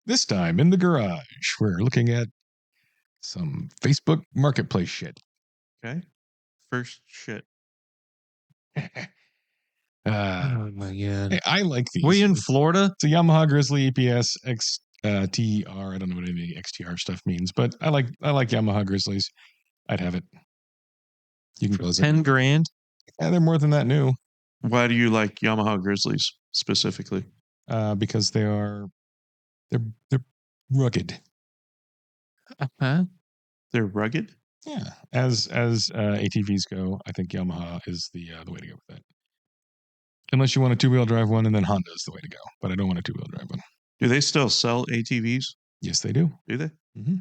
This time in the garage, we're looking at some Facebook Marketplace shit. Okay. First shit. Oh my god! Hey, I like these. Were you in Florida? It's a Yamaha Grizzly EPS XTR. I don't know what any XTR stuff means, but I like Yamaha Grizzlies. I'd have it. You can close it. $10,000. Yeah, they're more than that new. Why do you like Yamaha Grizzlies specifically? Because they're rugged. Uh-huh. They're rugged? Yeah. As ATVs go, I think Yamaha is the way to go with that. Unless you want a two-wheel drive one, and then Honda is the way to go. But I don't want a two-wheel drive one. Do they still sell ATVs? Yes, they do. Do they? Mm-hmm.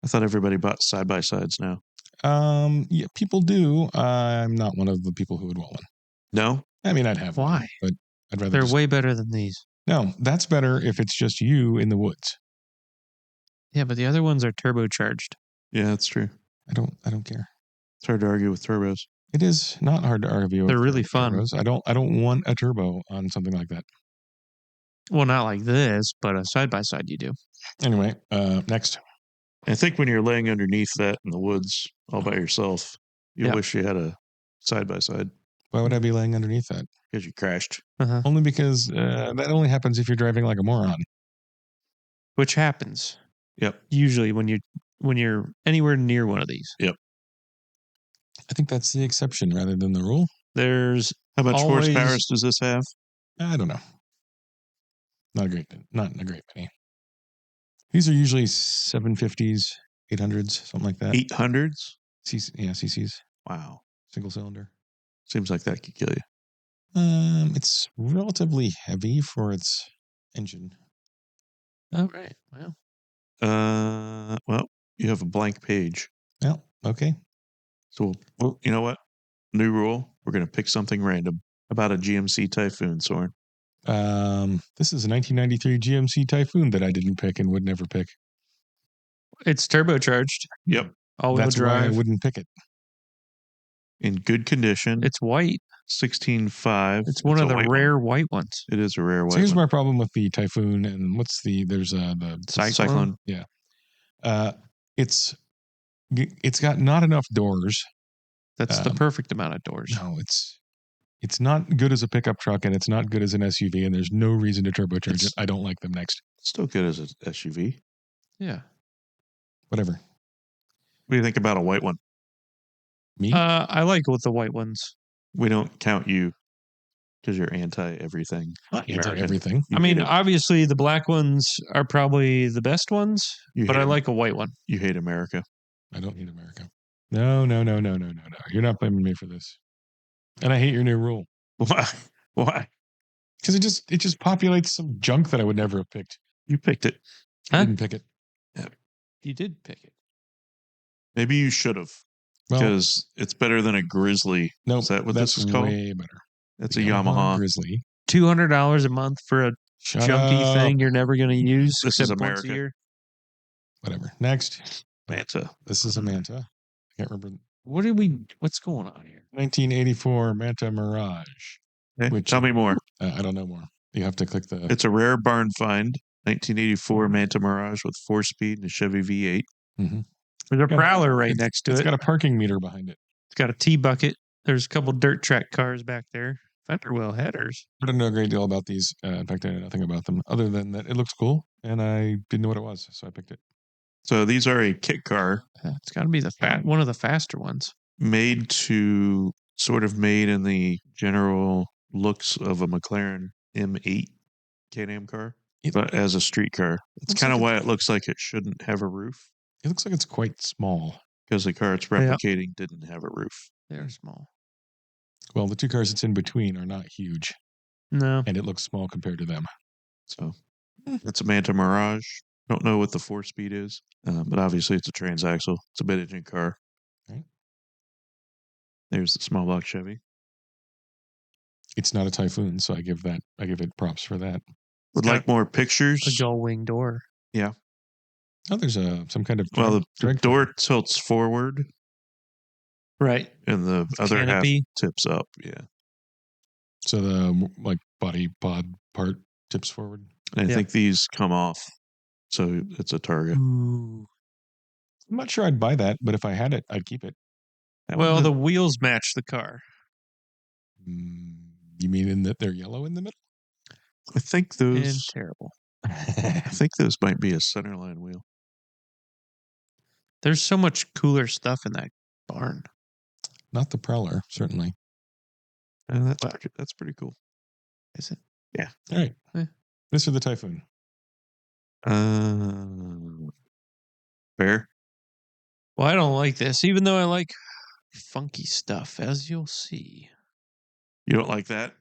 I thought everybody bought side-by-sides now. Yeah, people do. I'm not one of the people who would want one. No? I mean, I'd have Why? one, but I'd rather. They're way better than these. No, that's better if it's just you in the woods. Yeah, but the other ones are turbocharged. Yeah, that's true. I don't care. It's hard to argue with turbos. It is not hard to argue. They're really fun. Turbos. I don't want a turbo on something like that. Well, not like this, but a side-by-side you do. Anyway, next. I think when you're laying underneath that in the woods all by yourself, you wish you had a side-by-side. Why would I be laying underneath that? Because you crashed. Uh-huh. Only because that only happens if you're driving like a moron. Which happens. Yep. Usually when you're anywhere near one of these. Yep. I think that's the exception rather than the rule. There's how much horsepower does this have? I don't know. Not a great many. These are usually 750s, 800s, something like that. 800s? CCs. Wow. Single cylinder. Seems like that could kill you. It's relatively heavy for its engine. Oh, right. Wow. Well, you have a blank page. Well, okay. So, well, you know what? New rule. We're going to pick something random. About a GMC Typhoon, Soren. This is a 1993 GMC Typhoon that I didn't pick and would never pick. It's turbocharged. Yep. All-wheel drive. Why I wouldn't pick it. In good condition. It's white. 16.5. It's one of the rare white ones. It is a rare white one. So here's my problem with the Typhoon, and there's the Cyclone. Yeah. It's got not enough doors. That's the perfect amount of doors. No, it's not good as a pickup truck, and it's not good as an SUV, and there's no reason to turbocharge it. I don't like them. Next. Still good as an SUV. Yeah. Whatever. What do you think about a white one? Me? I like with the white ones. We don't count you because you're anti-everything. Anti-everything. I mean, obviously the black ones are probably the best ones, but I like a white one. You hate America. I don't hate America. No. You're not blaming me for this. And I hate your new rule. Why? Because it just populates some junk that I would never have picked. You picked it. I didn't pick it. Yeah. You did pick it. Maybe you should have. Because it's better than a Grizzly. No, is that what this is called? Way better. That's a Yamaha Grizzly. $200 a month for a junky thing you're never going to use. This is once America. a year. Whatever. Next. Manta. This is a Manta. I can't remember. What's going on here? 1984 Manta Mirage. Okay. Tell me more. I don't know more. You have to click the... It's a rare barn find. 1984 Manta Mirage with 4-speed and a Chevy V8. Mm-hmm. There's a Prowler right next to it. It's got a parking meter behind it. It's got a T-bucket. There's a couple dirt track cars back there. Fender well headers. I don't know a great deal about these. In fact, I know nothing about them other than that it looks cool, and I didn't know what it was, so I picked it. So these are a kit car. It's got to be one of the faster ones. Made in the general looks of a McLaren M8 Can-Am car, but as a street car. It's kind of why it looks like it shouldn't have a roof. It looks like it's quite small. Because the car it's replicating didn't have a roof. They're small. Well, the two cars it's in between are not huge. No. And it looks small compared to them. So it's a Manta Mirage. Don't know what the 4-speed is, but obviously it's a transaxle. It's a mid-engine car. Right. There's the small block Chevy. It's not a Typhoon, so I give it props for that. Would like more pictures? A gull wing door. Yeah. Oh, there's some kind of... the door tilts forward. Right. And the other canopy. half tips up, yeah. So the body pod part tips forward. And I think these come off. So it's a Targa. Ooh. I'm not sure I'd buy that, but if I had it, I'd keep it. Well, the wheels match the car. You mean in that they're yellow in the middle? I think And those. terrible. I think those might be a centerline wheel. There's so much cooler stuff in that barn. Not the Prowler, certainly. That's pretty cool. Is it? Yeah. All right. This or the Typhoon? Fair. Well, I don't like this, even though I like funky stuff, as you'll see. You don't like that?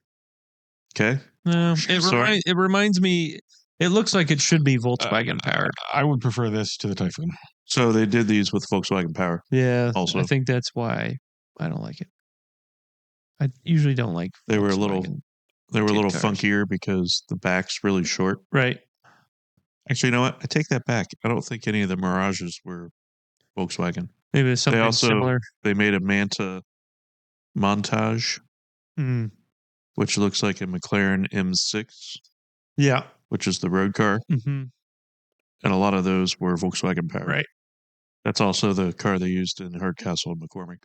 Okay. No, Sorry. it reminds me. It looks like it should be Volkswagen powered. I would prefer this to the Typhoon. So they did these with Volkswagen Power. Yeah, Also. I think that's why I don't like it. I usually don't like. They were a Volkswagen little cars. funkier because the back's really short. Right. Actually, you know what? I take that back. I don't think any of the Mirages were Volkswagen. Maybe it's something similar. They made a Manta montage, which looks like a McLaren M6. Yeah. Which is the road car. Mm-hmm. And a lot of those were Volkswagen powered. Right. That's also the car they used in Hardcastle and McCormick.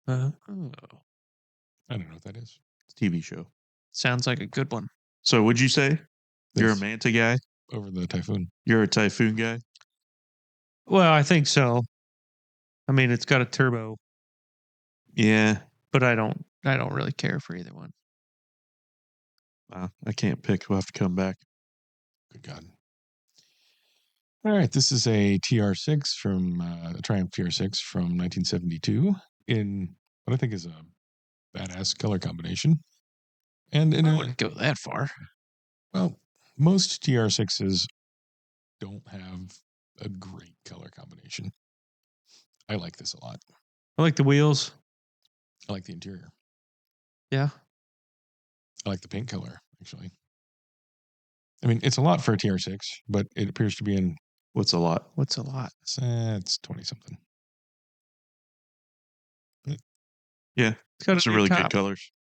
I don't know what that is. It's a TV show. Sounds like a good one. So would you say you're a Manta guy? Over the Typhoon. You're a Typhoon guy? Well, I think so. I mean, it's got a turbo. Yeah. But I don't really care for either one. I can't pick. We'll have to come back. Good God. All right. This is a TR6 from a Triumph TR6 from 1972 in what I think is a badass color combination. And I wouldn't go that far. Well, most TR6s don't have a great color combination. I like this a lot. I like the wheels. I like the interior. Yeah. I like the paint color, actually. I mean, it's a lot for a TR6, but it appears to be in... What's a lot? What's a lot? It's 20-something. Yeah. It's got some really good colors.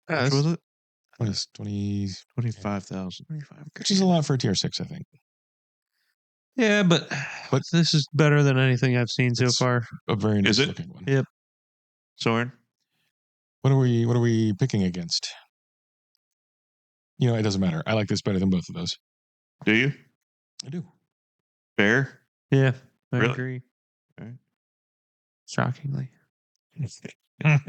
How much was it? 25,000. Which is a lot for a TR6, I think. Yeah, but this is better than anything I've seen so far. A very nice looking one. Yep. Soren? What are we picking against? You know, it doesn't matter. I like this better than both of those. Do you? I do. Fair? Yeah, I agree. All right. Shockingly. All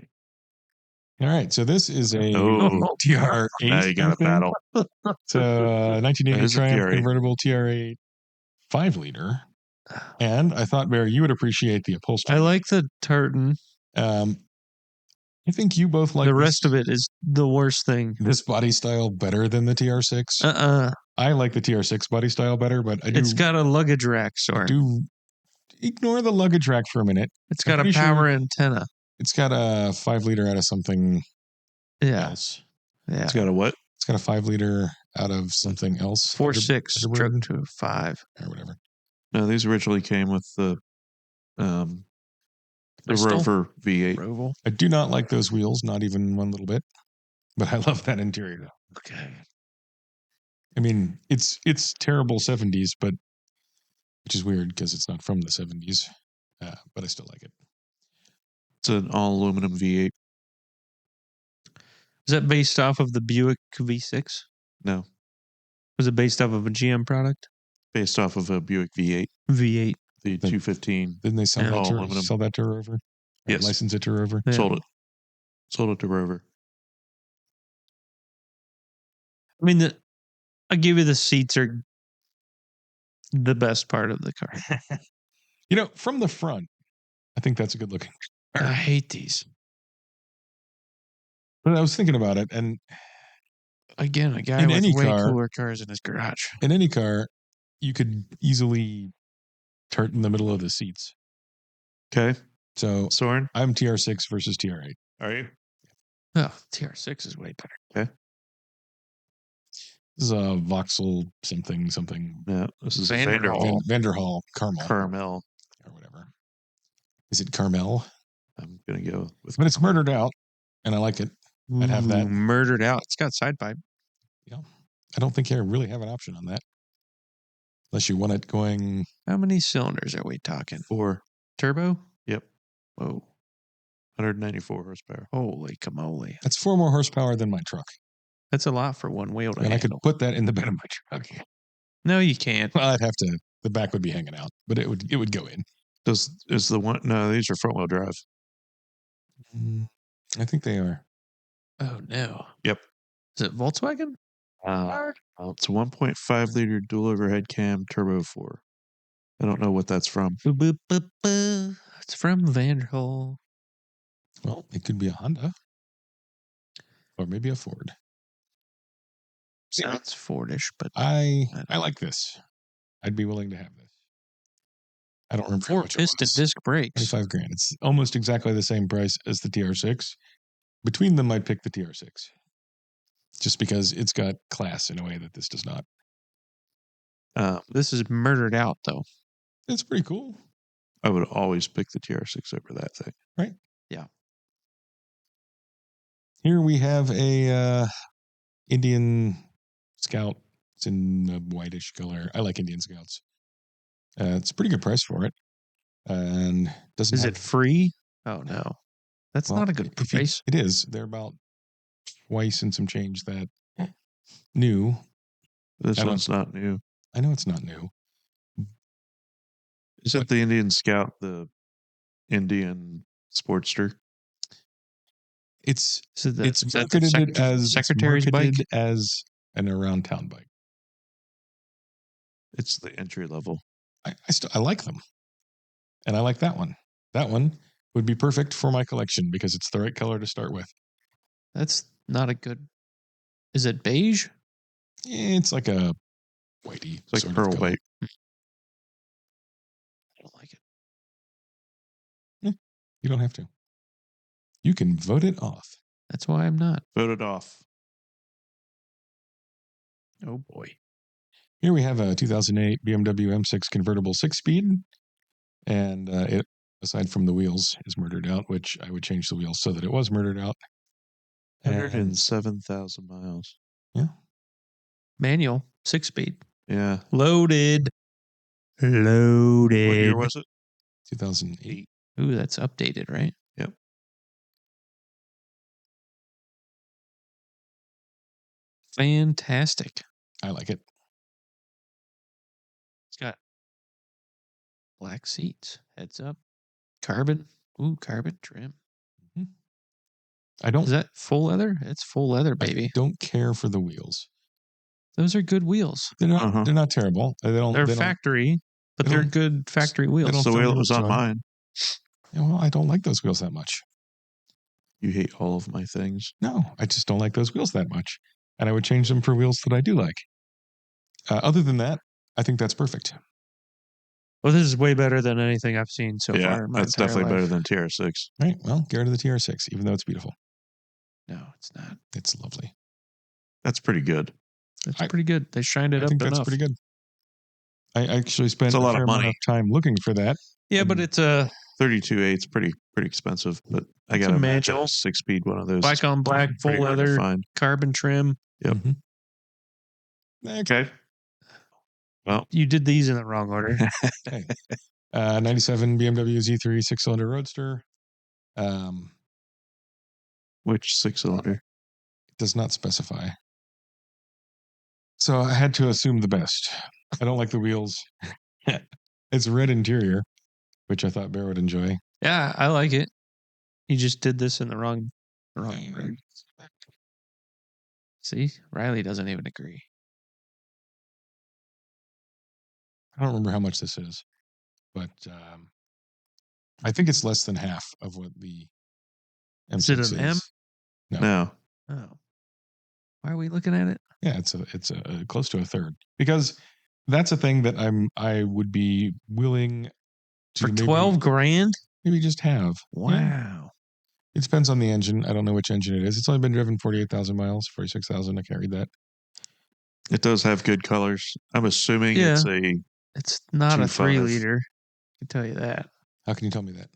right, so this is a TR8. Now you got a battle. It's a 1980 Triumph convertible TR8 5-liter. And I thought, Barry, you would appreciate the upholstery. I like the tartan. I think you both like the rest of it is the worst thing. This body style better than the TR6. I like the TR6 body style better, but I do. It's got a luggage rack, sorry. Do ignore the luggage rack for a minute. It's got a power antenna. It's got a 5-liter out of something else. Yeah. It's got a what? It's got a 5-liter out of something else. 4.6 stroke to 5 or whatever. No, these originally came with the Rover V8. Roval. I do not like those wheels, not even one little bit. But I love that interior. Okay. I mean, it's terrible 70s, but which is weird because it's not from the 70s. But I still like it. It's an all aluminum V8. Is that based off of the Buick V6? No. Was it based off of a GM product? Based off of a Buick V8. V8. The 215. Didn't they sell that to Rover? Yes. License it to Rover? Yeah. Sold it to Rover. I mean, I give you the seats are the best part of the car. You know, from the front, I think that's a good looking car. I hate these. But I was thinking about it, and again, a guy with way cooler cars in his garage. In any car, you could easily tartan the middle of the seats. Okay. So, Soren? I'm TR6 versus TR8. Are you? Oh, TR6 is way better. Okay. This is a Vauxhall something. Yeah, this is Vanderhall Carmel. Or whatever. Is it Carmel? I'm going to go with... But it's murdered out, and I like it. I'd have that. Murdered out. It's got side pipe. Yeah. I don't think you really have an option on that. Unless you want it going... How many cylinders are we talking? 4. Turbo? Yep. Whoa. 194 horsepower. Holy camole. That's 4 more horsepower than my truck. That's a lot for one wheel to And handle. I could put that in the bed of my truck. No, you can't. Well, I'd have to... The back would be hanging out, but it would go in. Is the one... No, these are front-wheel drive. I think they are. Oh, no. Yep. Is it Volkswagen? It's a 1.5 liter dual overhead cam turbo 4. I don't know what that's from. Boop, boop, boop, boop. It's from Vanderhol. Well, it could be a Honda. Or maybe a Ford. Sounds Fordish, but I like this. I'd be willing to have this. I don't remember how much it was. 4-piston disc brakes. $25,000. It's almost exactly the same price as the TR6. Between them, I'd pick the TR6. Just because it's got class in a way that this does not. This is murdered out, though. It's pretty cool. I would always pick the TR6 over that thing. Right? Yeah. Here we have a Indian Scout. It's in a whitish color. I like Indian Scouts. It's a pretty good price for it. And doesn't Is it free? Oh, no. That's not a good price. It is. They're about twice and some change that new. This one's not new. I know it's not new. Is it the Indian Scout, the Indian Sportster? It's is marketed as secretary's bike as an around town bike. It's the entry level. I like them, and I like that one. That one would be perfect for my collection because it's the right color to start with. That's not a good. Is it beige? It's like a whitey, it's like sort pearl of color. white. I don't like it. You don't have to. You can vote it off. That's why I'm not. Vote it off. Oh boy. Here we have a 2008 BMW M6 convertible 6-speed, and it, aside from the wheels, is murdered out, which I would change the wheels so that it was murdered out. 107,000 miles. Yeah. Manual, 6-speed. Yeah. Loaded. What year was it? 2008. Ooh, that's updated, right? Yep. Fantastic. I like it. It's got black seats, heads up, carbon. Ooh, carbon trim. I don't. Is that full leather? It's full leather, baby. I don't care for the wheels. Those are good wheels. They're not. They're not terrible. They're factory, but they're good factory wheels. That's the wheel that was on mine. Yeah, well, I don't like those wheels that much. You hate all of my things. No, I just don't like those wheels that much, and I would change them for wheels that I do like. Other than that, I think that's perfect. Well, this is way better than anything I've seen so far. In my that's definitely life. better than TR6. Right. Well, get rid of the TR6, even though it's beautiful. No, it's not. It's lovely. That's pretty good. That's pretty good. They shined it up enough. That's pretty good. I actually spent a lot fair of money. amount of time looking for that. Yeah, but it's a 32.8's pretty expensive, but I got a manual 6-speed one of those. black on black, full leather, carbon trim. Yep. Okay. Well, you did these in the wrong order. Okay. 97 BMW Z3 6-cylinder Roadster. Which 6-cylinder? It does not specify. So I had to assume the best. I don't like the wheels. It's red interior, which I thought Bear would enjoy. Yeah, I like it. You just did this in the wrong order. See, Riley doesn't even agree. I don't remember how much this is, but I think it's less than half of what the M6 is. Is it an M? No. Oh. Why are we looking at it? Yeah, it's a close to a third, because that's a thing that I would be willing to for $12,000. Maybe just have. Wow. Yeah. It depends on the engine. I don't know which engine it is. It's only been driven 48,000 miles, 46,000. I can't read that. It does have good colors. I'm assuming it's not 2.5. a 3-liter. I can tell you that. How can you tell me that?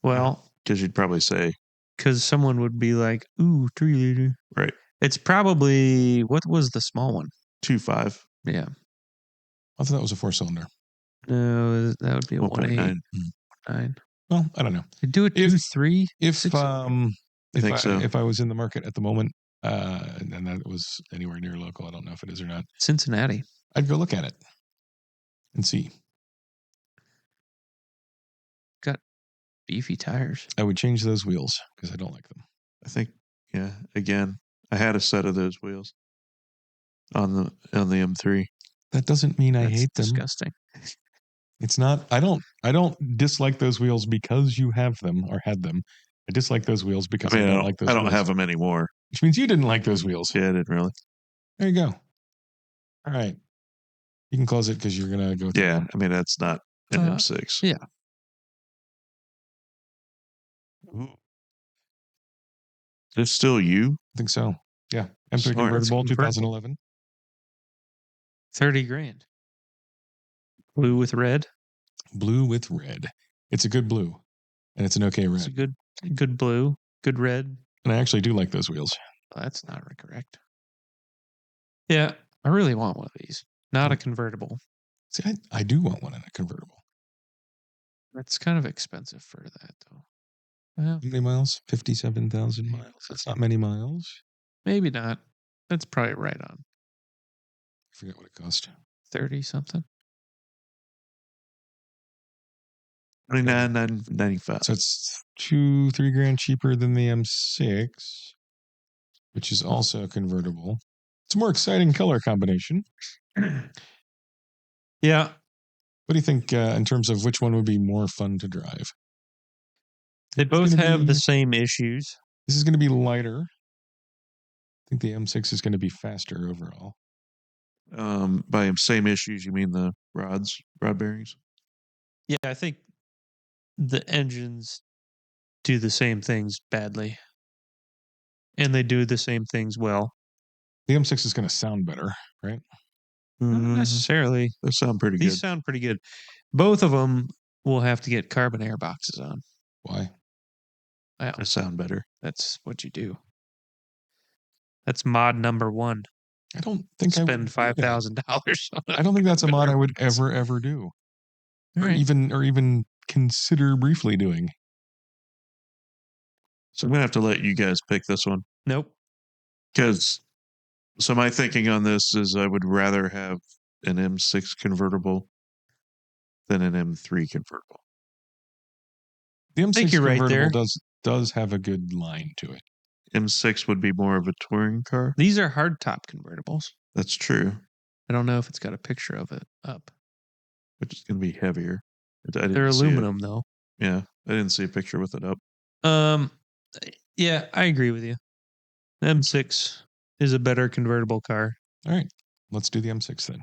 Well, because you'd probably say, because someone would be like, "Ooh, 3-liter." Right. It's probably, what was the small one? 2.5, Yeah. I thought that was a 4-cylinder. No, that would be a 1.9. 1.9. Well, I don't know. They do it 2.3. If I think so. if I was in the market at the moment, and that was anywhere near local, I don't know if it is or not. Cincinnati. I'd go look at it and see. Got beefy tires. I would change those wheels because I don't like them. I think, yeah. Again, I had a set of those wheels on the M3. That doesn't mean I That's hate them. disgusting. It's not. I don't dislike those wheels because you have them or had them. I dislike those wheels because I don't like those. I don't wheels. have them anymore. Which means you didn't like those wheels. Yeah, I didn't really. There you go. All right, you can close it because you're gonna go. Yeah, I mean that's not an M6. Yeah. Ooh. Is this still you? I think so. Yeah, M3 Smart. convertible, It's convertible. 2011. 30 grand. Blue with red. Blue with red. It's a good blue, and it's an okay red. It's a good blue, good red. And I actually do like those wheels. Oh, that's not correct. Yeah, I really want one of these. Not a convertible. See, I do want one in a convertible. That's kind of expensive for that, though. Well, How many miles? 57,000 miles. That's not many miles. maybe not. That's probably right on. I forget what it cost. 30 something. 29.95. So it's 2-3 grand cheaper than the M6, which is also a convertible. It's a more exciting color combination. Yeah. What do you think in terms of which one would be more fun to drive? They both have the same issues. This is going to be lighter. I think the M6 is going to be faster overall. By same issues, you mean the rod bearings? Yeah, I think the engines do the same things badly. And they do the same things well. The M6 is going to sound better, right? Not necessarily. They sound pretty These good. sound pretty good. Both of them will have to get carbon air boxes on. Why? Well, They sound better. that's what you do. That's mod number 1. I don't think Spend I would $5,000. I don't think that's a mod I would ever do, or even consider briefly doing. So I'm gonna have to let you guys pick this one. Nope. Because so my thinking on this is I would rather have an M6 convertible than an M3 convertible. The M6 think you're right convertible there. does have a good line to it. M6 would be more of a touring car. These are hardtop convertibles. That's true. I don't know if it's got a picture of it up. Which is going to be heavier. They're aluminum, though. Yeah, I didn't see a picture with it up. Yeah, I agree with you. The M6 is a better convertible car. All right, let's do the M6 then.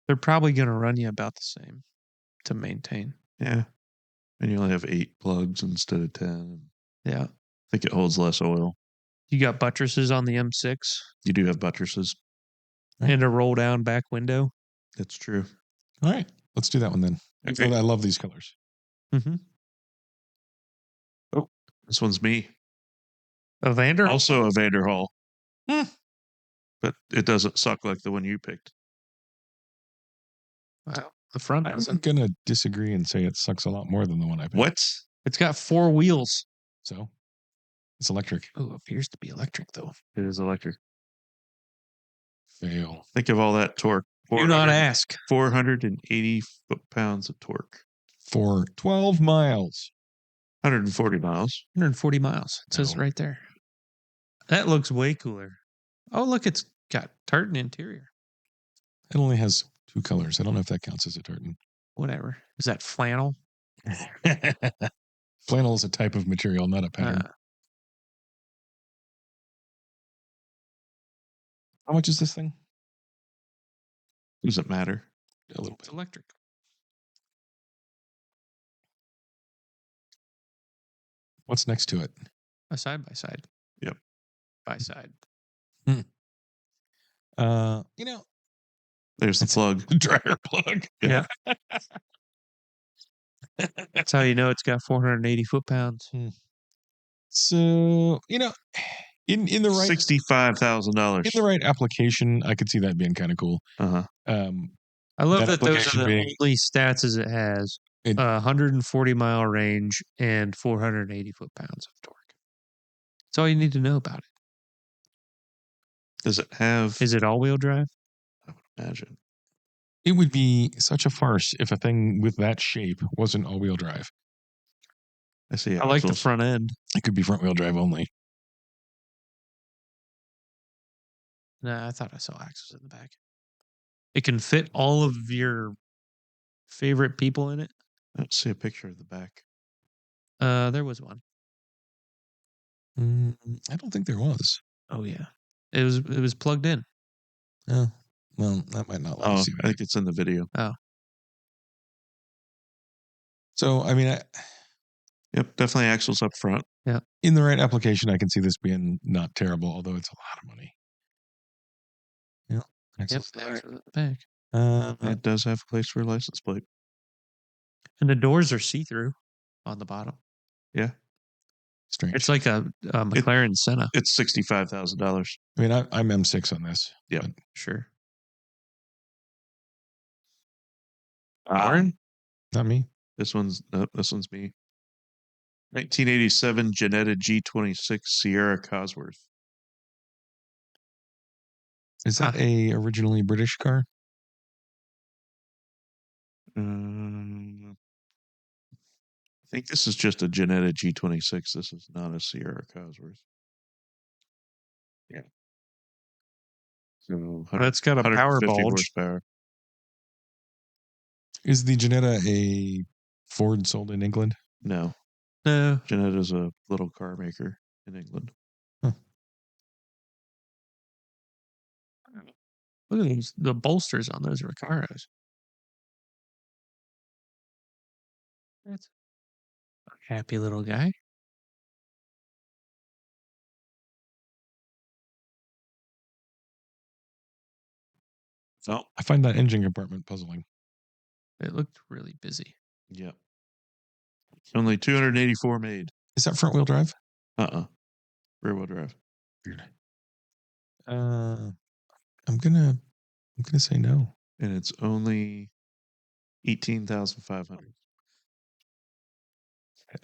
They're probably going to run you about the same to maintain. Yeah, and you only have 8 plugs instead of 10. Yeah. I think it holds less oil. You got buttresses on the M6. You do have buttresses. Right. And a roll down back window. That's true. All right, let's do that one then. Okay. I love these colors. Mm-hmm. Oh, this one's me. A Vanderhall? Also a Vanderhall. But it doesn't suck like the one you picked. Wow. The front I'm doesn't. going to disagree and say it sucks a lot more than the one I picked. What? It's got 4 wheels. So it's electric. Oh, it appears to be electric, though. It is electric. Fail. Think of all that torque. Do not ask. 480 foot-pounds of torque. For 12 miles. 140 miles. 140 miles. It says right there. That looks way cooler. Oh, look, it's got tartan interior. It only has 2 colors. I don't know if that counts as a tartan. Whatever. Is that flannel? Flannel is a type of material, not a pattern. How much is this thing? Does it matter? A little It's bit. electric. What's next to it? A side-by-side. Yep. By side. There's the plug. Dryer plug. Yeah. That's how you know it's got 480 foot-pounds. So, in the right $65,000. in the right application, I could see that being kind of cool. Uh-huh. I love That that those are application the being- only stats as it has. It- 140-mile range and 480 foot-pounds of torque. That's all you need to know about it. Does it have? Is it all-wheel drive? I would imagine. It would be such a farce if a thing with that shape wasn't all-wheel drive. I see. I like the axles. front end. It could be front-wheel drive only. Nah, I thought I saw axles in the back. It can fit all of your favorite people in it. I don't see a picture of the back. There was one. I don't think there was. Oh yeah, it was plugged in. Oh, well, that might not let Oh, us see I that. think it's in the video. Oh, So, I mean, Yep, definitely axles up front. in the right application, I can see this being not terrible, although it's a lot of money. Yeah, yep, axles in the back. axles in the back. It does have a place for a license plate. And the doors are see-through on the bottom. Yeah, Strange. It's like a McLaren Senna. it's $65,000. I mean, I'm M6 on this. Yeah. but Sure. Warren? not me. This one's me. 1987 Jetta G26 Sierra Cosworth. Is that a originally British car? I think this is just a Jetta G26. This is not a Sierra Cosworth. Yeah. So That's got a power 150 bulge. horsepower. Is the Jetta a Ford sold in England? No, No. Jetta is a little car maker in England. Look at these. The bolsters on those Recaros. That's a happy little guy. Oh, I find that engine compartment puzzling. It looked really busy. yeah. Only 284 made. Is that front wheel drive? Rear wheel drive. Weird. I'm gonna say no. And it's only 18,500.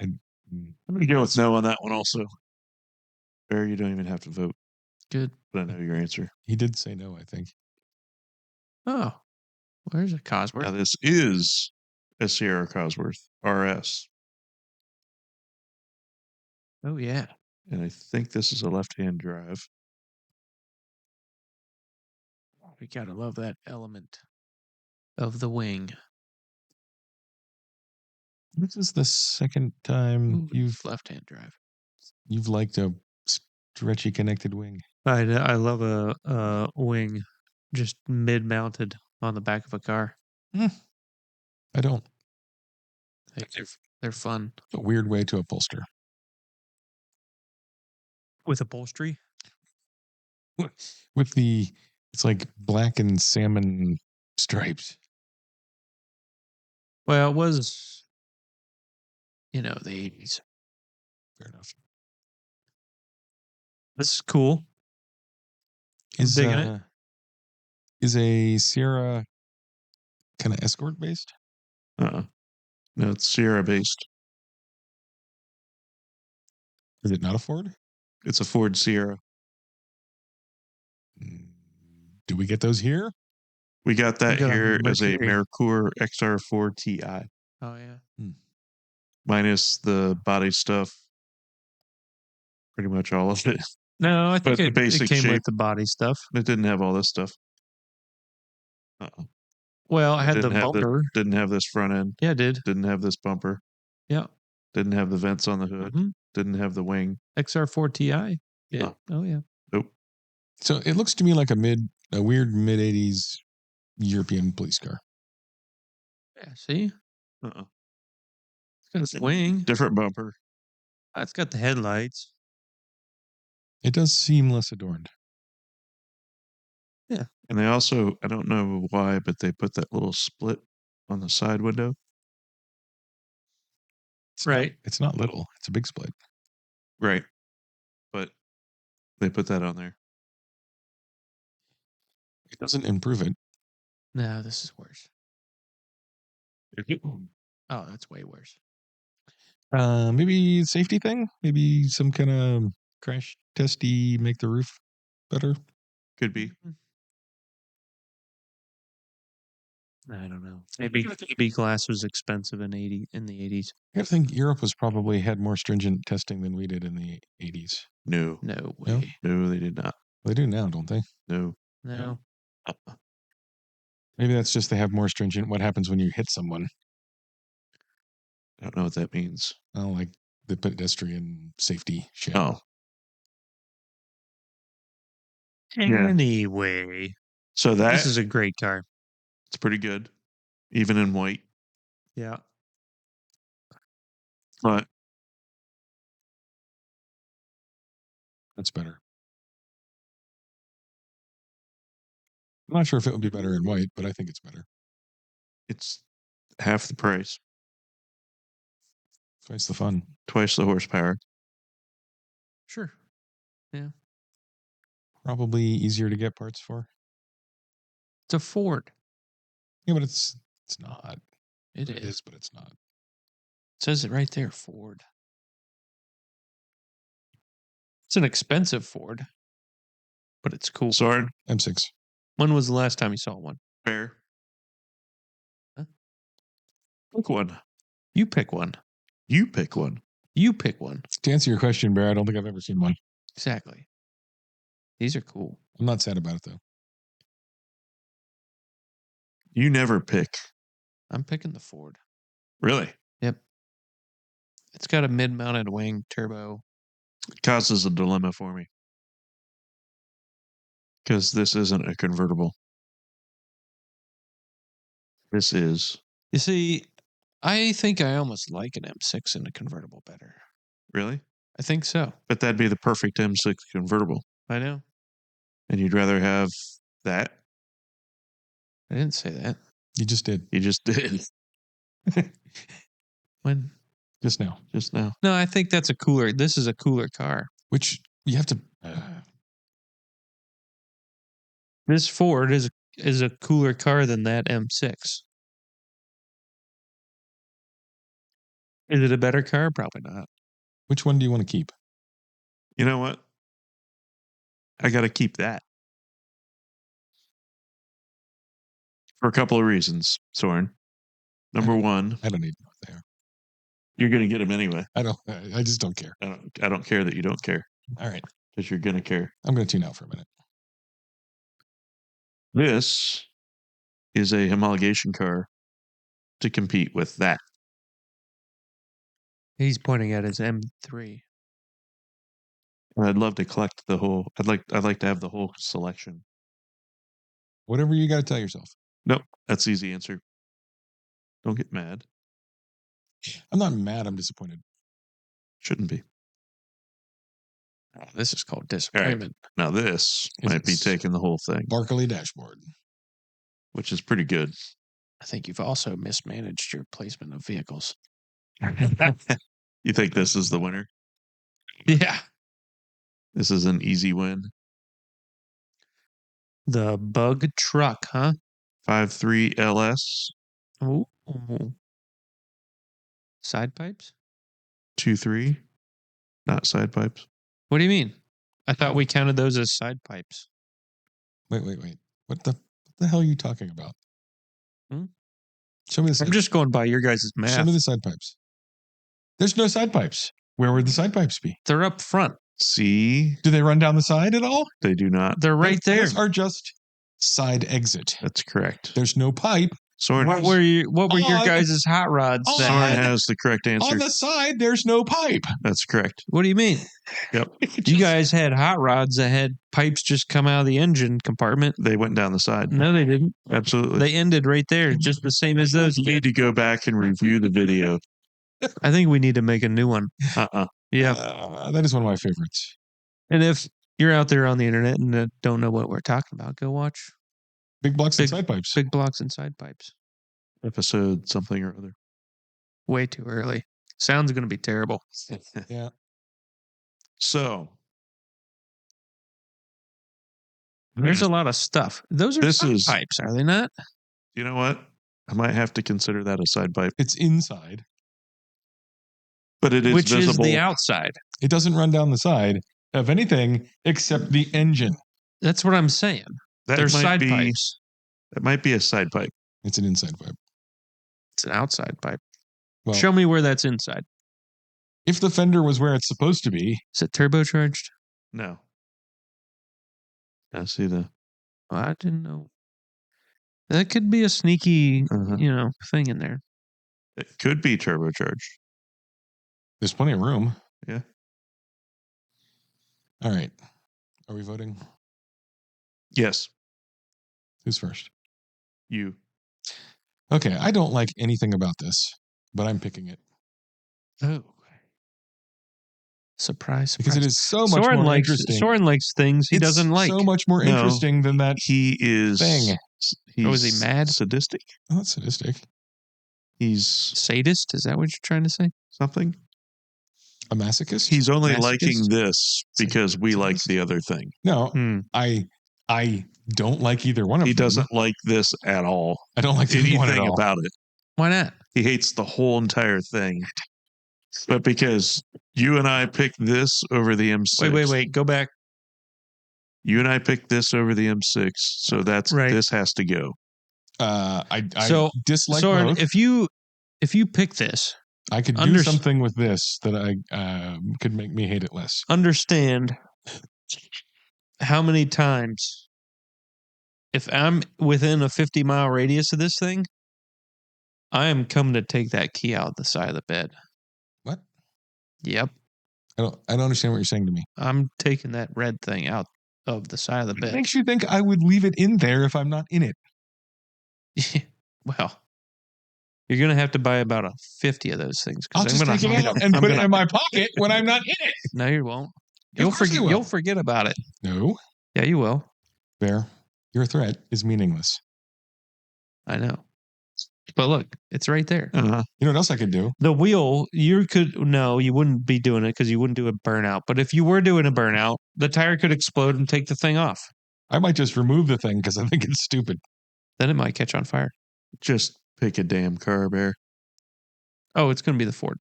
I'm gonna go with no on that one also. Barry, you don't even have to vote, Good. but I know your answer. He did say no, I think. Oh, where's a Cosworth? Now this is a Sierra Cosworth RS, Oh yeah. and I think this is a left-hand drive. We gotta love that element of the wing. This is the second time Ooh, it's left-hand drive. you've liked a stretchy connected wing. I love a wing just mid-mounted on the back of a car. I don't. They're fun. A weird way to upholster. With upholstery? With the, it's like black and salmon stripes. Well, it was, the 80s. Fair enough. This is cool. Is digging it. Is a Sierra kind of Escort based? No, it's Sierra based. Is it not a Ford? It's a Ford Sierra. Do we get those here? We got that got a here as a Mercury. Merkur XR4 Ti, Oh yeah. minus the body stuff. Pretty much all of it. No, I think But the it basic came shape. with the body stuff. It didn't have all this stuff. Well, I had the Didn't have bumper. Didn't have this front end. Yeah, it did. Didn't have this bumper. Yeah. Didn't have the vents on the hood. Mhm. Didn't have the wing. XR4 Ti. Yeah. Oh yeah. Nope. So it looks to me like a weird mid 80s European police car. Yeah. See, Uh-uh. it's got a wing. Different bumper. It's got the headlights. It does seem less adorned. Yeah. And they also, I don't know why, but they put that little split on the side window. It's Right. It's not little. It's a big split. Right. But They put that on there. It doesn't improve it. No, this is worse. Oh, that's way worse. Maybe safety thing. Maybe some kind of crash testy make the roof better. Could be. I don't know. Maybe B glass was expensive in the 80s. I think Europe was probably had more stringent testing than we did in the 80s. No. No way. No, they did not. They do now, don't they? No. No. Maybe that's just they have more stringent. What happens when you hit someone? I don't know what that means. Oh, like the pedestrian safety shit. Oh. Anyway. So This is a great car. It's pretty good. Even in white. Yeah. But That's better. I'm not sure if it would be better in white, but I think it's better. it's half the price. Twice the fun. Twice the horsepower. Sure. Probably easier to get parts for. It's a Ford. Yeah, but it's not. It It is. is, but it's not. It says it right there, Ford. It's an expensive Ford, but it's cool. Sword. M6. When was the last time you saw one? Fair. Huh? Pick one. You pick one. You pick one. You pick one. To answer your question, Bear, I don't think I've ever seen one. Exactly. These are cool. I'm not sad about it, though. You never pick. I'm picking the Ford. Really? Yep. It's got a mid-mounted wing turbo. It causes a dilemma for me. Because this isn't a convertible. This is. You see, I think I almost like an M6 in a convertible better. Really? I think so. But that'd be the perfect M6 convertible. I know. And you'd rather have that? I didn't say that. You just did. You just did. When? Just now. Just now. No, I think that's a cooler. This is a cooler car. Which you have to. This Ford is a cooler car than that M6. Is it a better car? Probably not. Which one do you want to keep? You know what? I got to keep that. For a couple of reasons, Soren. Number one, I don't need to know what they are. you're going to get them anyway. I just don't care. I don't care that you don't care. All right. Because you're going to care. I'm going to tune out for a minute. This is a homologation car to compete with that. He's pointing at his M3. I'd love to collect the whole. I'd like to have the whole selection. Whatever you got to tell yourself. Nope, that's the easy answer. Don't get mad. I'm not mad. I'm disappointed. Shouldn't be. Oh, this is called disappointment. Now this might be taking the whole thing, Barkley dashboard, which is pretty good. I think you've also mismanaged your placement of vehicles. You think this is the winner? Yeah. This is an easy win. The bug truck, huh? 5.3 LS. Ooh. Side pipes? 2.3. Not side pipes. What do you mean? I thought we counted those as side pipes. Wait. What the hell are you talking about? Show me the. I'm just going by your guys' math. Show me the side pipes. There's no side pipes. Where would the side pipes be? They're up front. See? Do they run down the side at all? They do not. They're right there. Those are just side exit. That's correct. There's no pipe. Soren, What were your guys' hot rods? Soren has the correct answer. On the side, there's no pipe. That's correct. What do you mean? Yep. You guys had hot rods that had pipes just come out of the engine compartment. They went down the side. No, they didn't. Absolutely. They ended right there, just the same as those. You need to go back and review the video. I think we need to make a new one. Yeah. That is one of my favorites. And if you're out there on the internet and don't know what we're talking about, go watch Big blocks and side pipes. Big blocks and side pipes. Episode something or other. Way too early. Sounds going to be terrible. Yeah. So, There's a lot of stuff. Those are This side is- pipes, are they not? You know what? I might have to consider that a side pipe, It's inside. but it is Which visible. is the outside. It doesn't run down the side of anything except the engine. That's what I'm saying. That There's might side be, pipes. That might be a side pipe. It's an inside pipe. It's an outside pipe. Well, Show me where that's inside. if the fender was where it's supposed to be, Is it turbocharged? No. I see the. Oh, I didn't know. That could be a sneaky, Uh-huh. thing in there. It could be turbocharged. there's plenty of room. Yeah. All right. Are we voting? Yes. Who's first? You. Okay. I don't like anything about this, but I'm picking it Oh. Surprise, because surprise. it is so much Soren more likes, interesting. Soren likes things he It's doesn't like. so much more No. interesting than that. He is. Thing. He's Oh, is he mad? Sadistic. Oh, that's sadistic. He's Sadist? Is that what you're trying to say? something. A masochist? He's only Masochist? liking this because we like the other thing. No, Hmm. I don't like either one of He them. doesn't like this at all. I don't like anything one at Anything all. about it. Why not? He hates the whole entire thing. But because you and I picked this over the M6. Wait. Go back. You and I picked this over the M6, so that's Right. this has to go. I So, dislike Soren, both. if you pick this, I could do under- something with this that I could make me hate it less. understand how many times, if I'm within a 50-mile radius of this thing, I am coming to take that key out the side of the bed. What? Yep. I don't understand what you're saying to me. I'm taking that red thing out of the side of the It bed. makes you think I would leave it in there if I'm not in it. Well, you're going to have to buy about 50 of those things. I'll just take it out and put it in my pocket when I'm not in it. No, you won't. Of course I will. You'll forget about it. No. Yeah, you will. Bear, your threat is meaningless. I know. But look, it's right there. Uh-huh. You know what else I could do? The wheel, you wouldn't be doing it because you wouldn't do a burnout. But if you were doing a burnout, the tire could explode and take the thing off. I might just remove the thing because I think it's stupid. Then it might catch on fire. Just pick a damn car, Bear. Oh, it's going to be the Ford.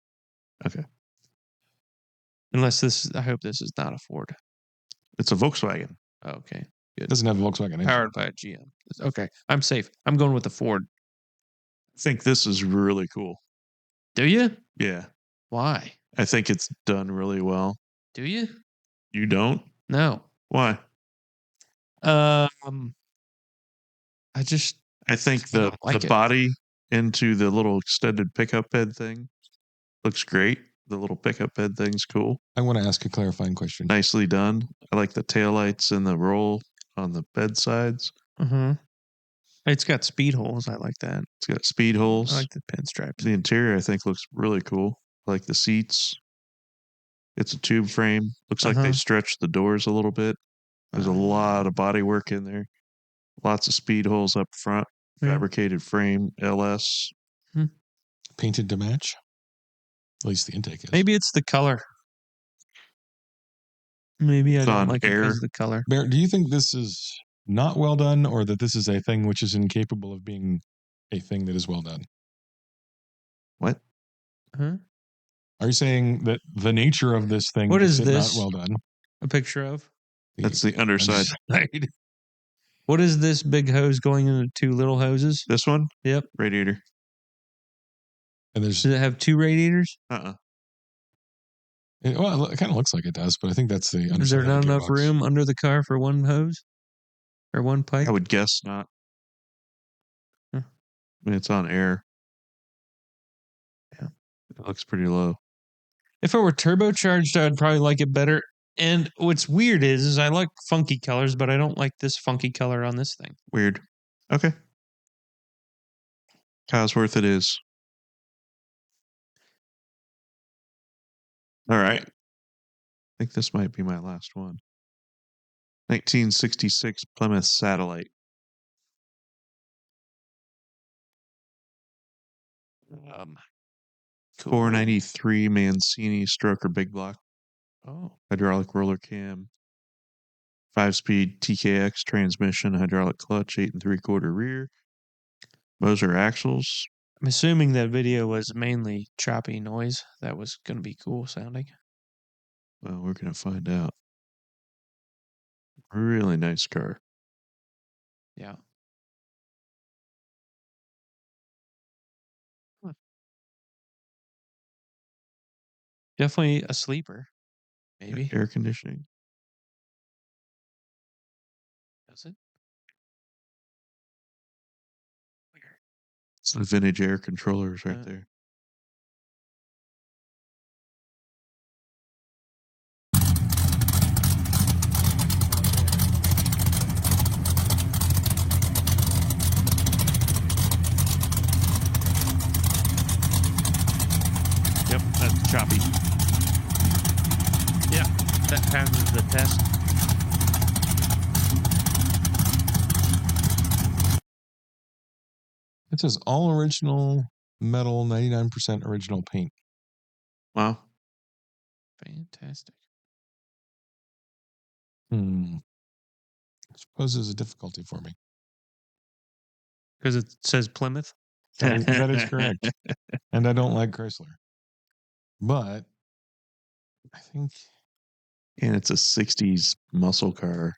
Okay. I hope this is not a Ford. It's a Volkswagen. Oh, okay. It doesn't have a Volkswagen engine. Powered by a GM. Okay. I'm safe. I'm going with the Ford. I think this is really cool. Do you? Yeah. Why? I think it's done really well. Do you? You don't? No. Why? I think I the don't like it. body into the little extended pickup bed thing looks great. The little pickup bed thing's cool. I want to ask a clarifying question. Nicely done. I like the taillights and the roll on the bed sides. Mm-hmm. It's got speed holes. I like that. It's got speed holes. I like the pinstripes. The interior, I think, looks really cool. I like the seats. It's a tube frame. Looks like they stretched the doors a little bit. There's a lot of body work in there. Lots of speed holes up front. Yeah. Fabricated frame, LS. Painted to match? At least the intake is. Maybe it's the color. Maybe I It's don't on like it air. because of the color. Bear, do you think this is not well done or that this is a thing which is incapable of being a thing that is well done? What? Huh? Are you saying that the nature of this thing What is is it this? not well done? A picture of? That's the underside. What is this big hose going into two little hoses? This one? Yep. Radiator. And there's Does it have two radiators? Uh-uh. it kind of looks like it does, but I think that's the underside Is there of the not enough gearbox. room under the car for one hose or one pipe? I would guess not. Huh. I mean, it's on air. Yeah. It looks pretty low. If it were turbocharged, I'd probably like it better. And what's weird is I like funky colors, but I don't like this funky color on this thing. Weird. Okay. Cosworth it is. All right. I think this might be my last one. 1966 Plymouth Satellite. Cool. 493 Mancini stroker big block. Oh, Hydraulic roller cam. 5-speed TKX transmission, hydraulic clutch, 8 3/4 rear. Moser axles. I'm assuming that video was mainly choppy noise. That was going to be cool sounding. Well, we're going to find out. Really nice car. Yeah. Definitely a sleeper. Maybe. Air conditioning. Does it? It's the vintage air controllers right Uh, there. Yep, that's choppy. Yeah, that passes the test. It says all original metal, 99% original paint. Wow. Fantastic. I suppose there's a difficulty for me. Because it says Plymouth? That is correct. And I don't like Chrysler. But I think... And it's a 60s muscle car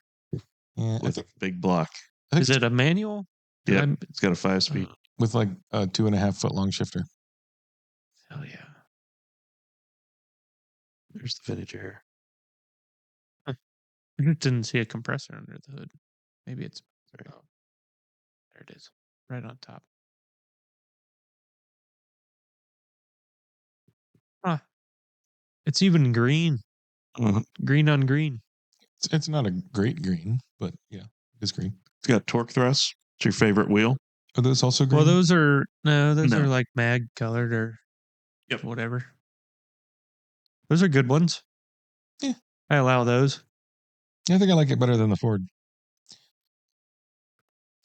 with a big block. Is it a manual? Yeah, it's got a 5-speed. With like a 2.5 foot long shifter. Hell yeah. There's the vintage air. I just didn't see a compressor under the hood. Maybe it's... Oh, there it is. Right on top. Huh. It's even green. Green on green. It's not a great green, but yeah, it's green. It's got torque thrust. It's your favorite wheel. Are those also green? Well, those are are like mag colored or whatever. Those are good ones. Yeah. I allow those. I think I like it better than the Ford.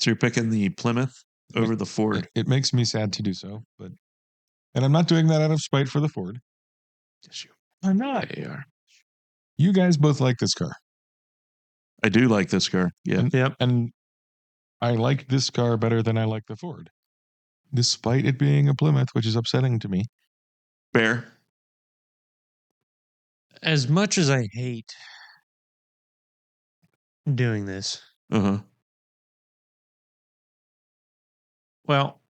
So you're picking the Plymouth over the Ford. It makes me sad to do so, and I'm not doing that out of spite for the Ford. Yes, I'm not. They are. You guys both like this car. I do like this car. Yeah. And I like this car better than I like the Ford, despite it being a Plymouth, which is upsetting to me. Fair. As much as I hate doing this, well,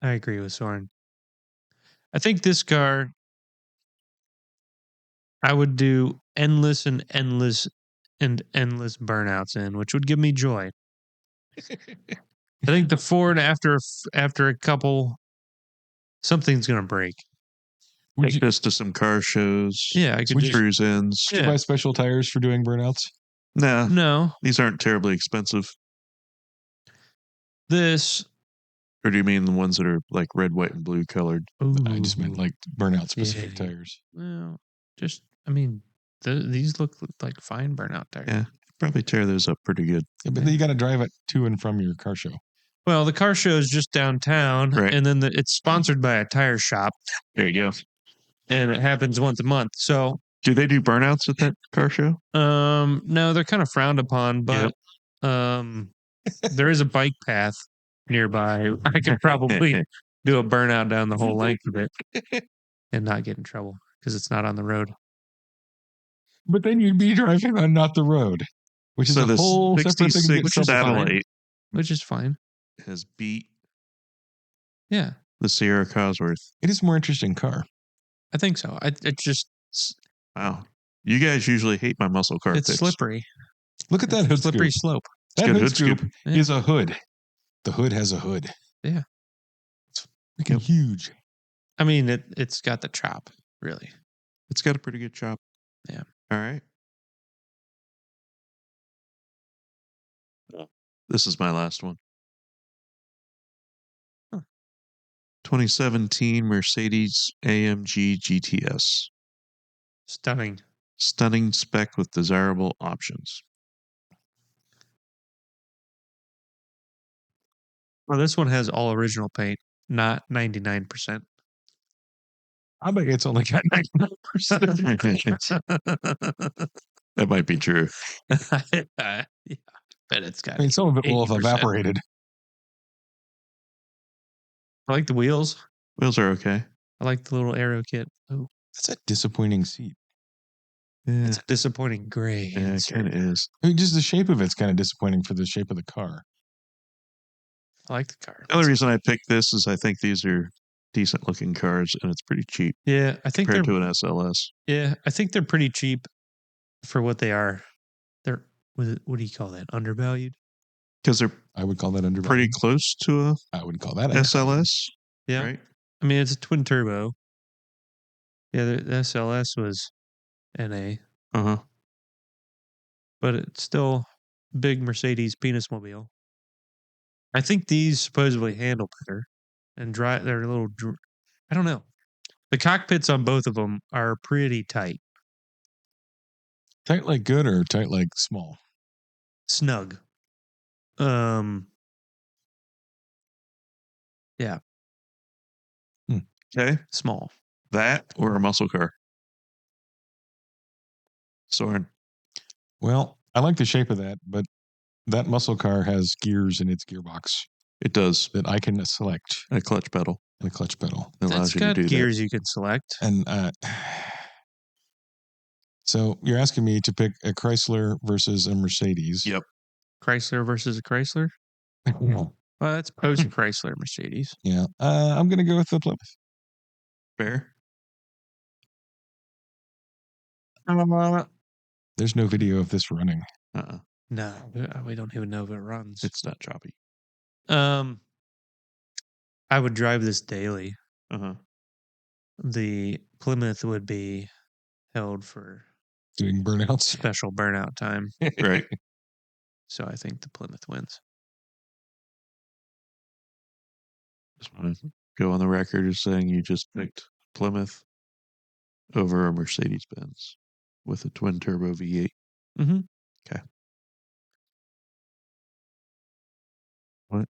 I agree with Soren. I think this car, I would do endless burnouts in, which would give me joy. I think the Ford, after a couple, something's gonna break. Take this to some car shows. Yeah, I could just cruise ins. Would you buy special tires for doing burnouts? Nah, no. These aren't terribly expensive. This, or do you mean the ones that are like red, white, and blue colored? Ooh. I just meant like burnout specific tires. Well, these look like fine burnout tires. Yeah, probably tear those up pretty good. Yeah, but then you got to drive it to and from your car show. Well, the car show is just downtown, right. And then it's sponsored by a tire shop. There you go. And it happens once a month. So, do they do burnouts at that car show? No, they're kind of frowned upon, but there is a bike path nearby. I could probably do a burnout down the whole length of it and not get in trouble because it's not on the road. But then you'd be driving on not the road, which is a whole separate thing. Which is fine. Has beat the Sierra Cosworth. It is a more interesting car. I think so. It just wow. You guys usually hate my muscle car. It's slippery. Look at that hood slippery scoop. slope. That hood scoop is a hood. The hood has a hood. Yeah, it's freaking huge. I mean, it's got the chop. Really, it's got a pretty good chop. Yeah. All right. This is my last one. 2017 Mercedes AMG GTS. Stunning spec with desirable options. Well, this one has all original paint, not 99%. I bet it's only got 99%. That might be true. Yeah, bet it's got. I mean, some of it will have 80%. evaporated. I like the wheels. Wheels are okay. I like the little aero kit. Oh, That's a disappointing seat. Yeah, it's a disappointing gray. yeah, it answer. kind of is. I mean, just the shape of it's kind of disappointing for the shape of the car. I like the car. The other reason I picked this is I think these are decent looking cars and it's pretty cheap Yeah, I think compared they're. to an SLS. Yeah, I think they're pretty cheap for what they are. They're what do you call that? Undervalued. Because they're I would call that pretty undervalued. close to a I would call that undervalued. SLS. Yeah, Right? I mean it's a twin turbo. Yeah, the SLS was NA, Uh-huh. but it's still big Mercedes penis mobile. I think these supposedly handle better and drive. They're a little. I don't know. The cockpits on both of them are pretty tight, Tight like good or tight like small? snug. Yeah, Okay. small. That or a muscle car. Soren. Well, I like the shape of that, but that muscle car has gears in its gearbox It does. that I can select A clutch pedal. and a clutch pedal. It allows That's you to got do gears you can select. And so you're asking me to pick a Chrysler versus a Mercedes. Yep. Chrysler versus a Chrysler. Well, that's post Chrysler Mercedes. Yeah. I'm going to go with the Plymouth. that. Fair. There's no video of this running. Uh-uh. No, we don't even know if it runs. It's not choppy. I would drive this daily. Uh-huh. The Plymouth would be held for Doing burnouts. special burnout time. Right. So I think the Plymouth wins. Just want to go on the record as saying you just picked Plymouth over a Mercedes-Benz with a twin turbo V8. Mm-hmm. Okay. What?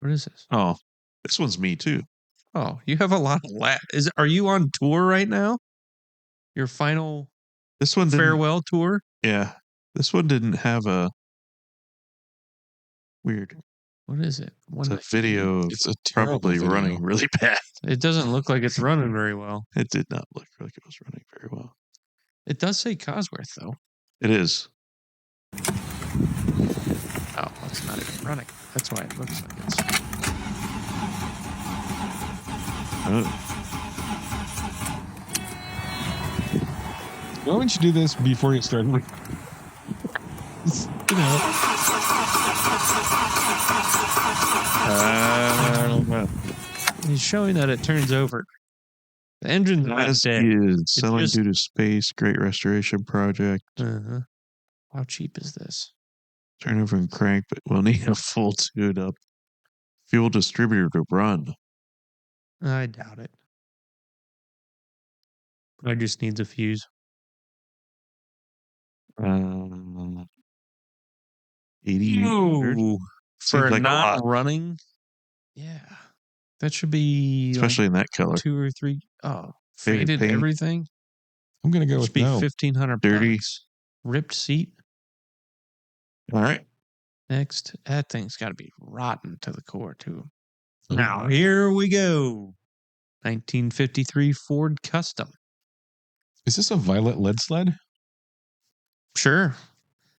What is this? Oh, this one's me too. Oh, you have a lot of Are you on tour right now? Your final This one didn't. farewell tour? Yeah. This one didn't have a weird. What is it? It's a video of It's a terrible probably video. running really bad. It doesn't look like it's running very well. It did not look like it was running very well. It does say Cosworth, though. It is. Oh, it's not even running. That's why it looks like it's. Oh. Why wouldn't you do this before you start? He's showing that it turns over. The engine's not As dead. is selling just- due to space, great restoration project. Uh-huh. How cheap is this? Turnover and crank, but we'll need a full tune-up fuel distributor to run. I doubt it. I just needs a fuse. 8,800. For Seems a like a not lot. running, yeah, that should be Especially in that color. like 2 or 3. Oh, Faded faded paint. everything. I'm going to go Should with be no. $1,500. Dirty. Ripped seat. All right. Next, that thing's got to be rotten to the core too. Oh. Now here we go. 1953 Ford Custom. Is this a violet lead sled? Sure.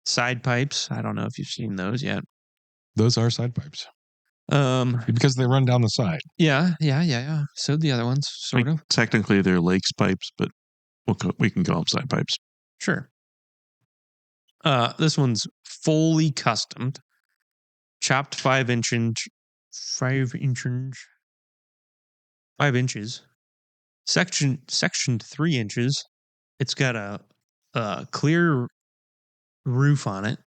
Side pipes. I don't know if you've seen those yet. Those are side pipes Um. because they run down the side. Yeah. So the other ones, sort of. Technically, they're lakes pipes, but we can call them side pipes. Sure. This one's fully customed. Chopped 5 inches. 5 inches. Sectioned 3 inches. It's got a clear roof on it,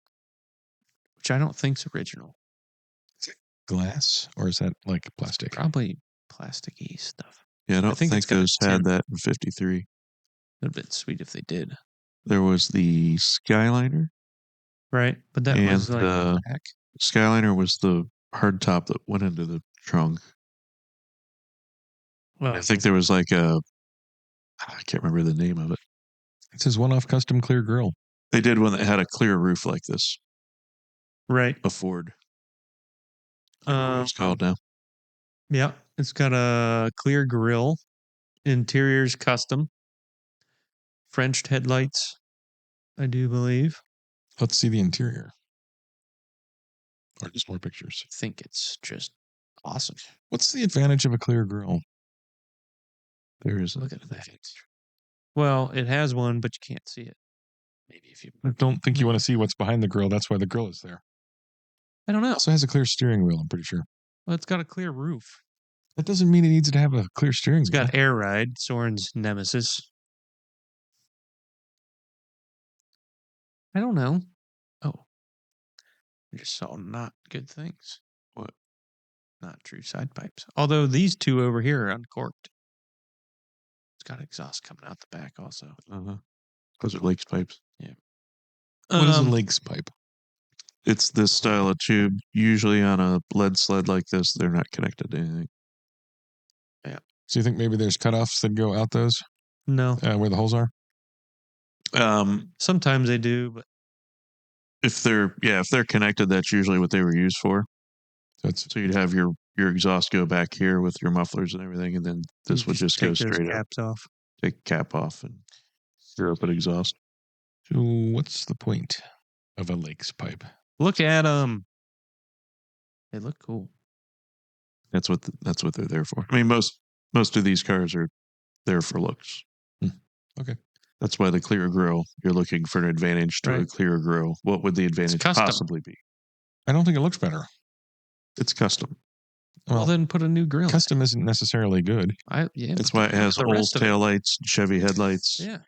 which I don't think's original. Glass, or is that like plastic? Probably plasticky stuff. Yeah, I don't think think it's got a those had tin. that in 53. Would have been sweet if they did. There was the Skyliner. Right. But that And was like the back. Skyliner was the hard top that went into the trunk. Well, I think there was like I can't remember the name of it. It says one-off custom clear grill. They did one that had a clear roof like this. Right. A Ford. It's called now. Yeah. It's got a clear grille. Interior's custom. Frenched headlights, I do believe. Let's see the interior. Or just more pictures. I think it's just awesome. What's the advantage of a clear grill? There is Look at that. Well, it has one, but you can't see it. Maybe if you... I don't think you want to see what's behind the grill. That's why the grill is there. I don't know. It also has a clear steering wheel, I'm pretty sure. Well, it's got a clear roof. That doesn't mean it needs to have a clear steering It's wheel. got air ride, Soren's nemesis. I don't know. Oh. I just saw not good things. What? Not true side pipes. Although these two over here are uncorked. It's got exhaust coming out the back also. Those are Lakes pipes. Yeah. What is a Lakes pipe? It's this style of tube. Usually on a lead sled like this, they're not connected to anything. Yeah. So you think maybe there's cutoffs that go out those? No. Where the holes are? Sometimes they do, but if they're connected, that's usually what they were used for. So you'd have your exhaust go back here with your mufflers and everything, and then this would just go straight up. Caps off. Take cap off and your open exhaust. So what's the point of a Lakes pipe? Look at them. They look cool. That's what they're there for. I mean, most of these cars are there for looks. Okay. That's why the clear grille, you're looking for an advantage to a clear grille. What would the advantage possibly be? I don't think it looks better. It's custom. Well, then put a new grille. Custom isn't necessarily good. That's why it has old taillights, Chevy headlights. Yeah.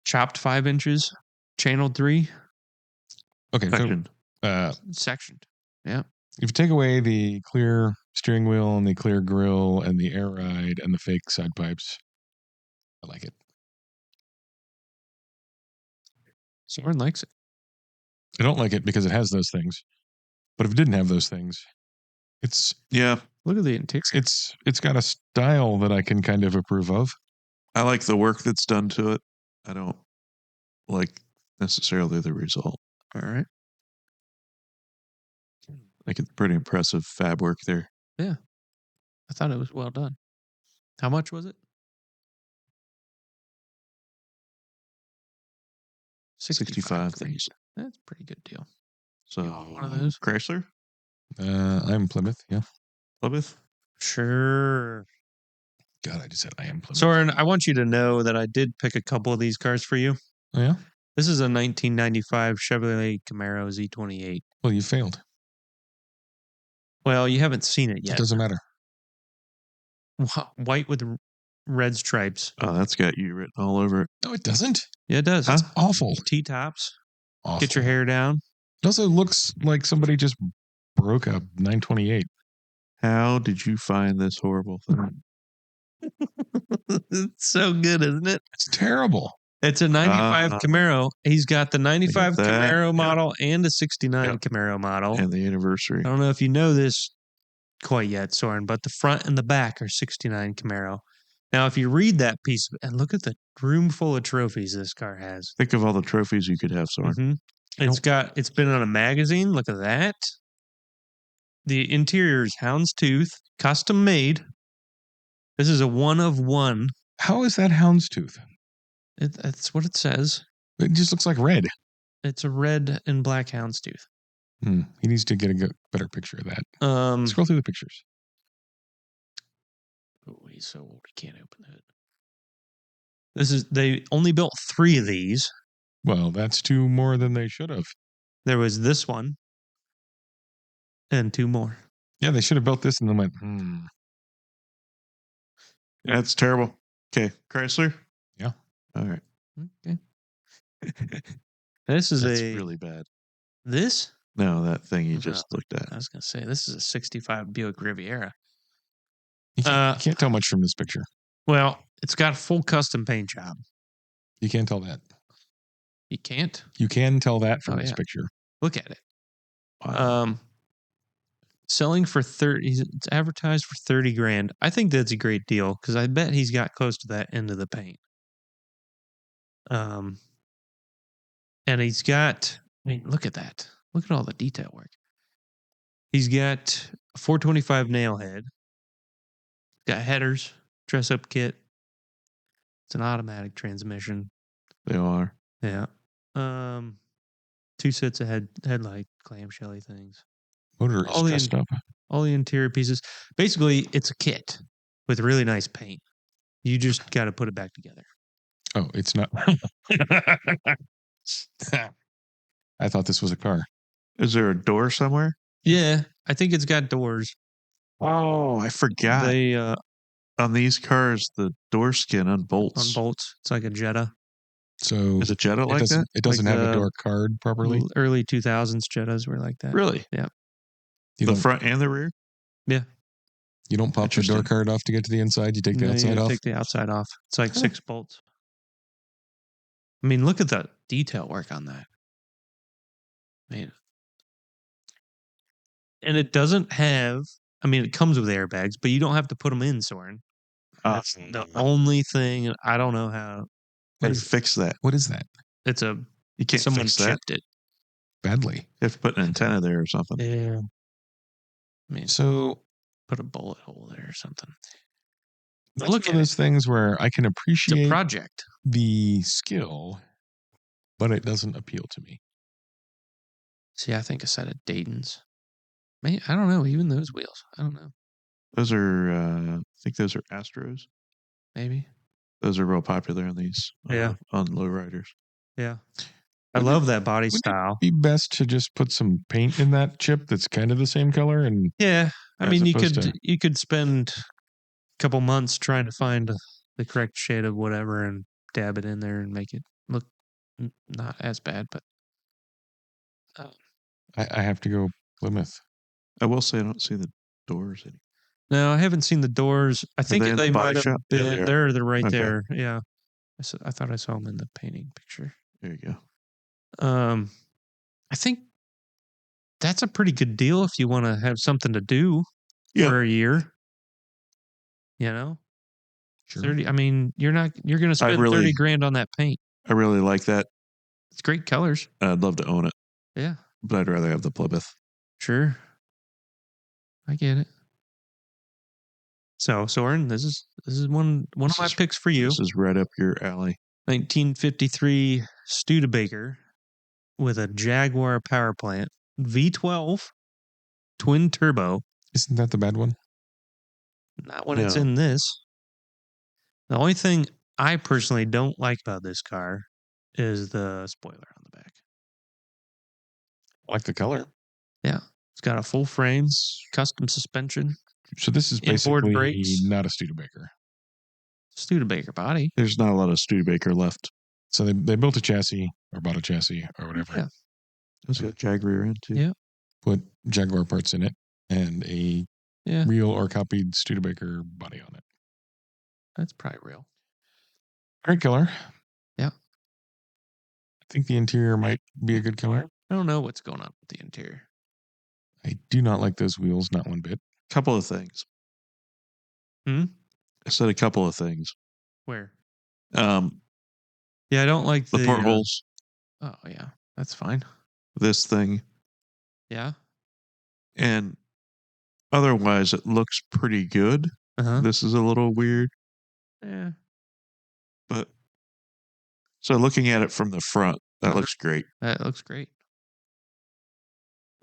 Chopped 5 inches, channeled 3. Okay. Sectioned. Sectioned. Yeah. If you take away the clear steering wheel and the clear grille and the air ride and the fake side pipes, I like it. Soren likes it. I don't like it because it has those things. But if it didn't have those things, look at the interior. It's got a style that I can kind of approve of. I like the work that's done to it. I don't like necessarily the result. All right. Like it's pretty impressive fab work there. Yeah. I thought it was well done. How much was it? $65,000. That's a pretty good deal. So one of those? Chrysler? I'm Plymouth, yeah. Plymouth? Sure. God, I just said I am Plymouth. Soren, I want you to know that I did pick a couple of these cars for you. Oh, yeah? This is a 1995 Chevrolet Camaro Z28. Well, you failed. Well, you haven't seen it yet. It doesn't matter. White with red stripes. Oh, that's got you written all over it. No, it doesn't. Yeah, it does. That's awful. T-tops. Awful. Get your hair down. It also looks like somebody just broke a 928. How did you find this horrible thing? It's so good, isn't it? It's terrible. It's a 95 Camaro. He's got the 95 Camaro model and a 69 Camaro model. And the anniversary. I don't know if you know this quite yet, Soren, but the front and the back are 69 Camaro. Now, if you read that piece, and look at the room full of trophies this car has. Think of all the trophies you could have, Soren. Mm-hmm. It's been on a magazine. Look at that. The interior is houndstooth, custom made. This is a one of one. How is that houndstooth? That's what it says. It just looks like red. It's a red and black houndstooth. He needs to get a better picture of that. Scroll through the pictures. Oh, he's so old he can't open it. They only built 3 of these. Well, that's 2 more than they should have. There was this one and 2 more. Yeah, they should have built this and then went, That's terrible. Okay, Chrysler? Yeah. All right. Okay. That's really bad. This? No, that thing you just looked at. I was going to say, this is a 65 Buick Riviera. You can't tell much from this picture. Well, it's got a full custom paint job. You can't tell that. You can't? You can tell that from this picture. Look at it. Wow. Selling for 30, it's advertised for 30 grand. I think that's a great deal because I bet he's got close to that end of the paint. And he's got, I mean, look at that. Look at all the detail work. He's got a 425 nail head. Got headers, dress-up kit. It's an automatic transmission. They are. Yeah. 2 sets of headlight clamshell things. Motor is dressed up. All the interior pieces. Basically, it's a kit with really nice paint. You just got to put it back together. Oh, it's not. I thought this was a car. Is there a door somewhere? Yeah, I think it's got doors. Oh, I forgot. They on these cars, the door skin unbolts. It's like a Jetta. So is a Jetta like that? It doesn't Like have a door card properly. Early 2000s Jettas were like that. Really? Yeah. The front and the rear? Yeah. You don't pop the door card off to get to the inside. You take the outside off. Take the outside off. It's like 6 bolts. I mean, look at the detail work on that. Man. And it doesn't have, I mean, it comes with airbags, but you don't have to put them in, Soren. That's the only thing. I don't know how. How do you fix that? What is that? It's a, you can't someone fix that. chipped it. Badly. You have to put an antenna there or something. Yeah. I mean, so put a bullet hole there or something. That's one of those things where I can appreciate the project, the skill, but it doesn't appeal to me. See, I think a set of Dayton's. Man, I don't know. Even those wheels, I don't know. Those are, I think those are Astros. Maybe. Those are real popular on these. Yeah. On lowriders. Yeah. I love that body style. It'd be best to just put some paint in that chip that's kind of the same color, and yeah. I mean, you could spend a couple months trying to find the correct shade of whatever and dab it in there and make it look not as bad. But I have to go Plymouth. I will say I don't see the doors anymore. No, I haven't seen the doors. I think they might have been. Yeah, they're right there. Yeah. I thought I saw them in the painting picture. There you go. I think that's a pretty good deal if you want to have something to do for a year. You know? Sure. 30. I mean, you're going to spend $30,000 on that paint. I really like that. It's great colors. I'd love to own it. Yeah. But I'd rather have the Plymouth. Sure. I get it. So, Soren, this is one of my picks for you. This is right up your alley. 1953 Studebaker with a Jaguar power plant, V12, twin turbo. Isn't that the bad one? Not when it's in this. The only thing I personally don't like about this car is the spoiler on the back. I like the color. Yeah. It's got a full frame, custom suspension. So this is basically not a Studebaker. Studebaker body. There's not a lot of Studebaker left. So they built a chassis or bought a chassis or whatever. Yeah. It's got Jag rear end too. Yeah. Put Jaguar parts in it and a real or copied Studebaker body on it. That's probably real. Great color. Yeah. I think the interior might be a good color. I don't know what's going on with the interior. I do not like those wheels, not one bit. Couple of things. I said a couple of things. Where? Yeah, I don't like the portholes. Oh yeah, that's fine. This thing. Yeah. And otherwise, it looks pretty good. This is a little weird. Yeah. But so looking at it from the front, that looks great. That looks great.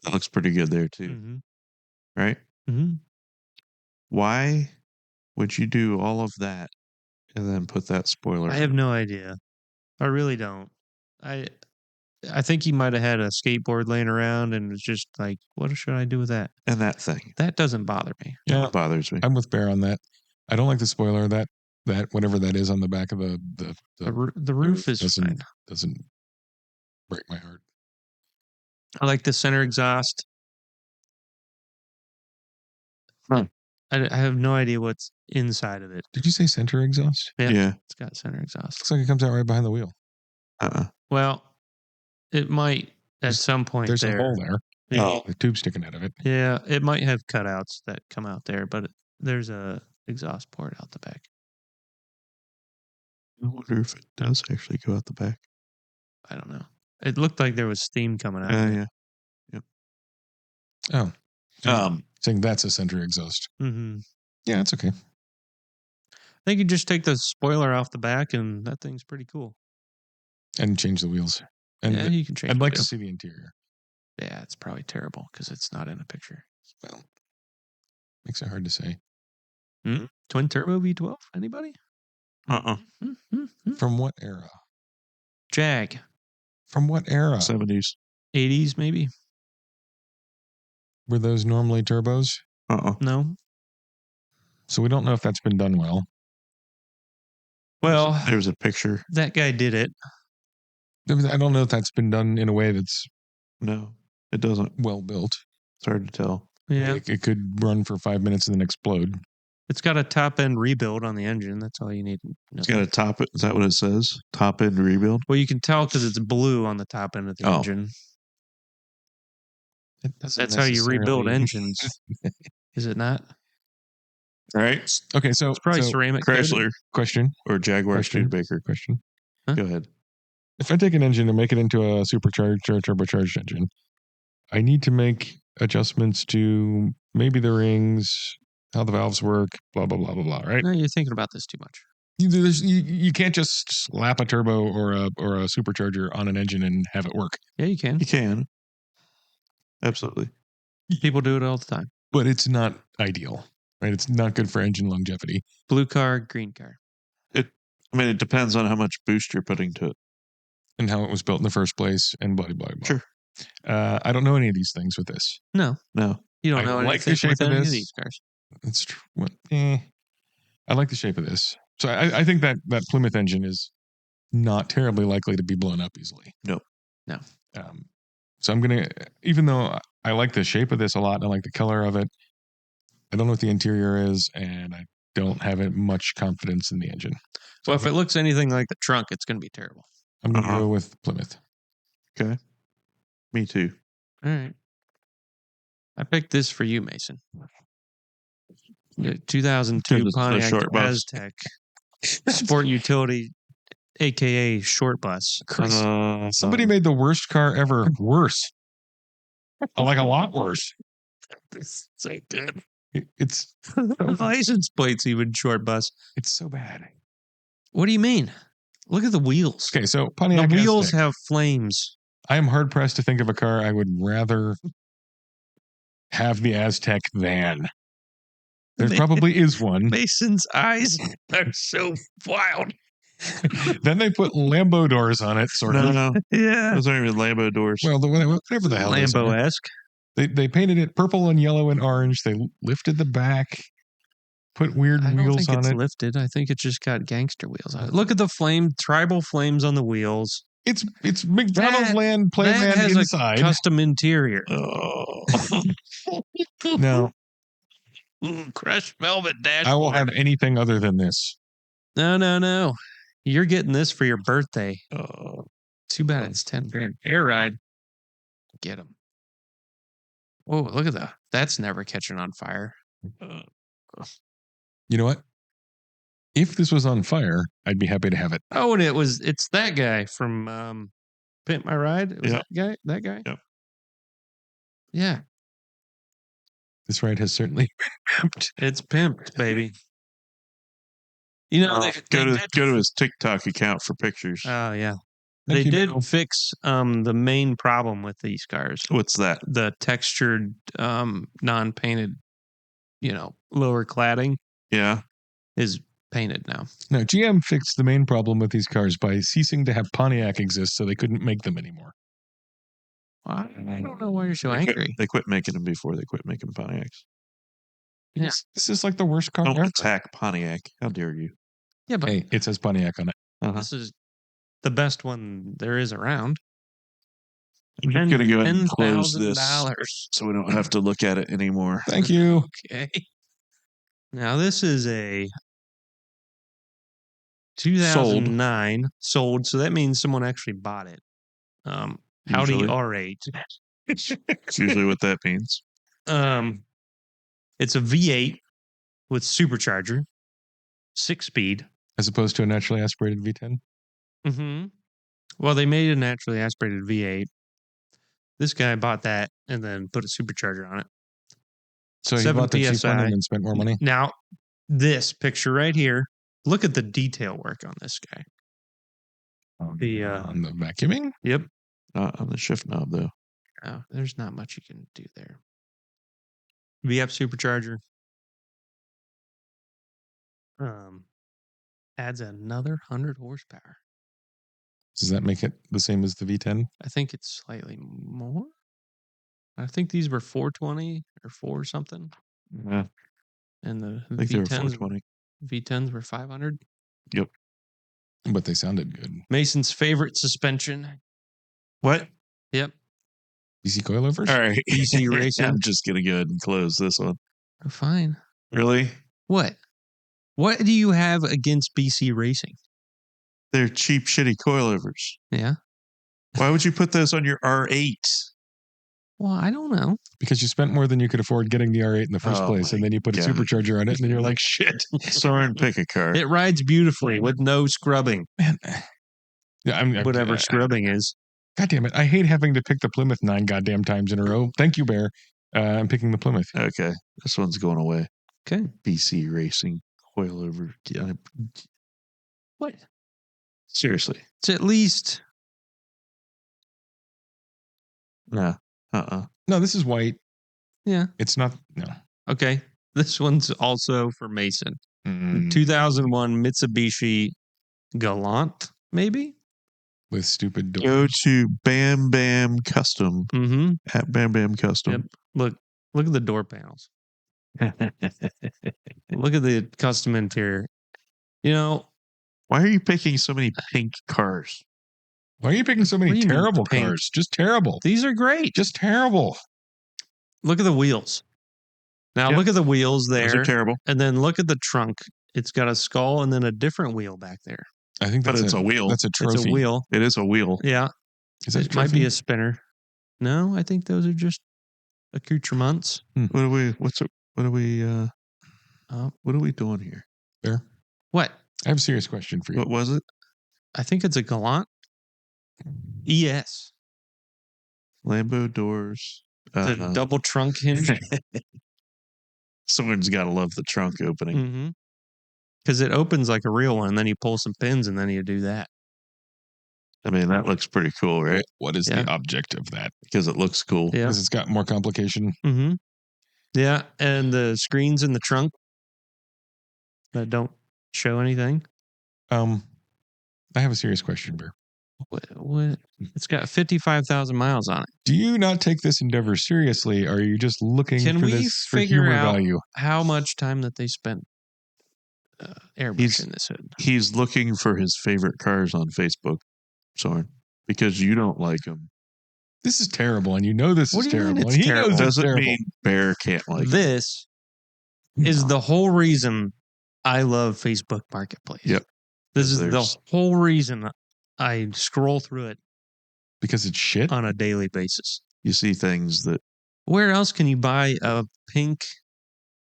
That looks pretty good there too. Mm-hmm. Right? Mm-hmm. Why would you do all of that and then put that spoiler? I have no idea. I really don't. I think he might have had a skateboard laying around and was just like, what should I do with that? And that thing. That doesn't bother me. Yeah, it bothers me. I'm with Bear on that. I don't like the spoiler. That whatever that is on the back of the roof is doesn't break my heart. I like the center exhaust. I have no idea what's inside of it. Did you say center exhaust? Yeah. It's got center exhaust. Looks like it comes out right behind the wheel. Well, it might at some point. There's a hole there. Yeah. A tube sticking out of it. Yeah, it might have cutouts that come out there, but there's a exhaust port out the back. I wonder if it does actually go out the back. I don't know. It looked like there was steam coming out. Of it. Yeah. Oh, Um, saying that's a center exhaust. Mm-hmm. Yeah, it's okay. I think you just take the spoiler off the back, and that thing's pretty cool. And change the wheels. And yeah, you can change. I'd the like wheel. to see the interior. Yeah, it's probably terrible because it's not in a picture. Well, makes it hard to say. Mm-hmm. Twin turbo V12. Anybody? Mm-hmm. From what era? Jag. From what era? 70s. 80s, maybe. Were those normally turbos? No. So we don't know if that's been done well. Well, there's a picture. That guy did it. I don't know if that's been done in a way that's No, it doesn't. well built. It's hard to tell. Yeah. It could run for 5 minutes and then explode. It's got a top end rebuild on the engine. That's all you need. It's got a top. Is that what it says? Top end rebuild? Well, you can tell because it's blue on the top end of the engine. That's how you rebuild engines. Is it not? Right. Okay, so It's probably ceramic. Chrysler question or Jaguar Studebaker. Question. Huh? Go ahead. If I take an engine and make it into a supercharged or turbocharged engine, I need to make adjustments to maybe the rings, how the valves work, blah, blah, blah, blah, blah, right? No, you're thinking about this too much. You can't just slap a turbo or a supercharger on an engine and have it work. Yeah, you can. You can. Absolutely. People do it all the time. But it's not ideal, right? It's not good for engine longevity. Blue car, green car. It depends on how much boost you're putting to it. And how it was built in the first place and blah, blah, blah. Sure. I don't know any of these things with this. No. You don't know like the shape with of any this. of these cars. It's true. I like the shape of this. So I think that Plymouth engine is not terribly likely to be blown up easily. No. So I'm going to, even though I like the shape of this a lot and I like the color of it, I don't know what the interior is and I don't have much confidence in the engine. So if it looks anything like the trunk, it's going to be terrible. I'm going to go with Plymouth. Okay. Me too. All right. I picked this for you, Mason. The 2002 Pontiac Aztec Sport Utility, a.k.a. Short Bus. Somebody made the worst car ever worse. Like a lot worse. It's so good. It's The license plate's even Short Bus. It's so bad. What do you mean? Look at the wheels. Okay, so Pontiac the wheels Aztec. have flames. I am hard pressed to think of a car I would rather have the Aztec than. There probably is one. Mason's eyes are so wild. Then they put Lambo doors on it, sort of. No. Yeah. Those aren't even Lambo doors. Well, whatever the hell those are. Lambo-esque. They painted it purple and yellow and orange. They lifted the back, put weird wheels on it. I don't think it's lifted. I think it just got gangster wheels on it. Look at the tribal flames on the wheels. It's McDonald's land playland has inside. A custom interior. No. Crushed velvet dashboard. I will have anything other than this. No. You're getting this for your birthday. Too bad it's 10 grand. Air ride. Get them. Oh, look at that. That's never catching on fire. You know what? If this was on fire, I'd be happy to have it. Oh, and it's that guy from Pimp My Ride. It was that guy? Yep. Yeah. This ride has certainly been pimped. It's pimped, baby. You know, go to his TikTok account for pictures. Oh, yeah. They did fix the main problem with these cars. What's that? The textured, non-painted, lower cladding. Yeah. Is painted now. No, GM fixed the main problem with these cars by ceasing to have Pontiac exist so they couldn't make them anymore. I don't know why you're so angry. They quit making them before they quit making Pontiacs. Yeah. This is like the worst car Don't ever. attack Pontiac. How dare you? Yeah, but hey, it says Pontiac on it. This is the best one there is around. I'm going to go ahead and close this $10,000. so we don't have to look at it anymore. Thank you. Okay. Now this is a 2009 sold, so that means someone actually bought it. Audi R8. That's usually what that means. It's a V8 with supercharger, 6-speed. As opposed to a naturally aspirated V10? Mm-hmm. Well, they made a naturally aspirated V8. This guy bought that and then put a supercharger on it. So he 7 bought the cheap one PSI. and then spent more money? Now, this picture right here, look at the detail work on this guy. On the vacuuming? Yep. Not on the shift knob, though. Oh, there's not much you can do there. VF supercharger. Adds another 100 horsepower. Does that make it the same as the V10? I think it's slightly more. I think these were 420 or 4 something. Yeah, And the I think they were V10s, 420. V10s were 500. Yep. But they sounded good. Mason's favorite suspension. What? Yep. BC coilovers? All right. BC Racing. I'm just going to go ahead and close this one. Oh, fine. Really? What? What do you have against BC Racing? They're cheap, shitty coilovers. Yeah. Why would you put those on your R8? Well, I don't know. Because you spent more than you could afford getting the R8 in the first Oh place, my and then you put a God. supercharger on it, and then you're like, shit. Soren, pick a car. It rides beautifully with no scrubbing. Man. Yeah, Whatever scrubbing is. God damn it. I hate having to pick the Plymouth 9 goddamn times in a row. Thank you, Bear. I'm picking the Plymouth. Okay. This one's going away. Okay. BC Racing coilover. Yeah. What? Seriously. It's at least. Nah. No, this is white. Yeah. It's not. No. Okay. This one's also for Mason. Mm, 2001 Mitsubishi Galant, maybe? with stupid doors. Go to Bam Bam Custom Mm-hmm. at Bam Bam Custom. Yep. Look at the door panels. Look at the custom interior. You know, Why are you picking so many pink cars? Why are you picking so What many do you mean terrible pink? cars? Just terrible. these are great. Just terrible. Look at the wheels. Now Yep. look at the wheels Those there. are terrible. And then look at the trunk. It's got a skull and then a different wheel back there. I think But that's it's a wheel. That's a trophy. It's a wheel. It is a wheel. Yeah. Is that It might be a spinner. No, I think those are just accoutrements. What are we doing here? Bear? What? I have a serious question for you. What was it? I think it's a Galant. ES. Lambo doors. The double trunk hinge. Someone's got to love the trunk opening. Mm-hmm. Because it opens like a real one, and then you pull some pins, and then you do that. I mean, that looks pretty cool, right? What is Yeah. the object of that? Because it looks cool. Yeah. Because it's got more complication. Mm-hmm. Yeah, and the screens in the trunk that don't show anything. I have a serious question, Bear. What? It's got 55,000 miles on it. Do you not take this endeavor seriously, or are you just looking Can for we this for figure humor out value? how much time that they spent airbrushing this hood? He's looking for his favorite cars on Facebook, Soren, because you don't like them. This is terrible, and you know this What is do you mean terrible. it's And he terrible? knows it's Doesn't terrible. mean Bear can't like it. This is the whole reason I love Facebook Marketplace. Yep. This is There's- the whole reason I scroll through it Because it's shit. on a daily basis. You see things that Where else can you buy a pink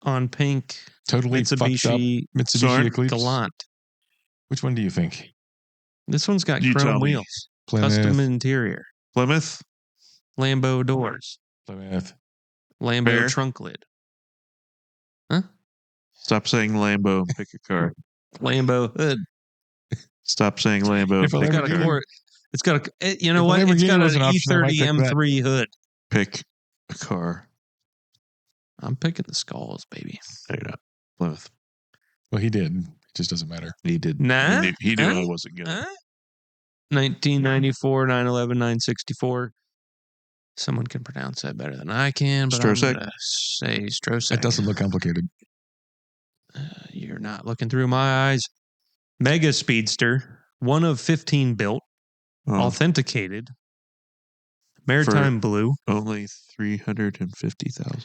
on pink Totally fucked up Mitsubishi Mitsubishi Sorry? Eclipse. Galant? Which one do you think? This one's got You tell chrome me. wheels, Plymouth. custom interior, Plymouth, Lambo doors, Plymouth. Lambo Bear? trunk lid, stop saying Lambo and pick a car. Lambo hood. Stop saying Lambo. If a Pick It's got a Lamborghini- core. It's got a. You know If a what? It's Lamborghini got was an an option, I might E30 pick that. M3 hood. Pick a car. I'm picking the skulls, baby. There you go. Plymouth. Well, he did. It just doesn't matter. He did. Nah. He knew Huh? I wasn't good. 1994, 911, 964. Someone can pronounce that better than I can, but Strosek? I'm going to say Strosek. It doesn't look complicated. You're not looking through my eyes. Mega Speedster, one of 15 built, Oh, authenticated, maritime blue. only $350,000.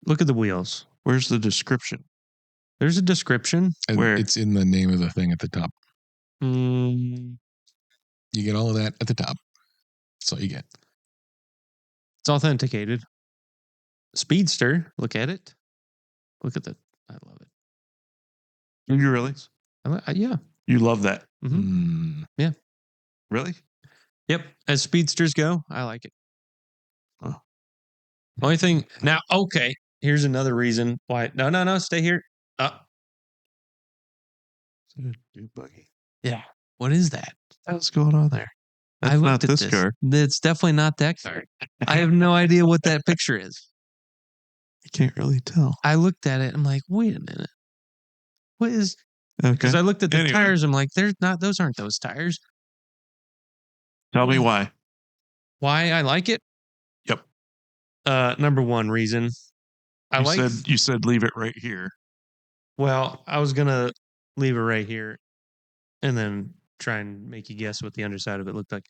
Look at the wheels. Where's the description? There's a description. And Where? It's in the name of the thing at the top. Mm, You get all of that at the top. That's all you get. it's authenticated. Speedster, look at it. Look at the. I love it. You really? Yeah. You love that. Mm-hmm. Yeah. Really? Yep. As speedsters go, I like it. Oh. Only thing now, okay. Here's another reason why. No. Stay here. New buggy. Yeah. What is that? What's going on there? That's I looked not at this car. It's definitely not that car. I have no idea what that picture is. I can't really tell. I looked at it. I'm like, wait a minute. What is? Okay. Because I looked at the tires. I'm like, they're not. Those aren't those tires. Tell me why. Why I like it? Yep. Number one reason. You said leave it right here. Well, I was gonna leave it right here, and then try and make you guess what the underside of it looked like.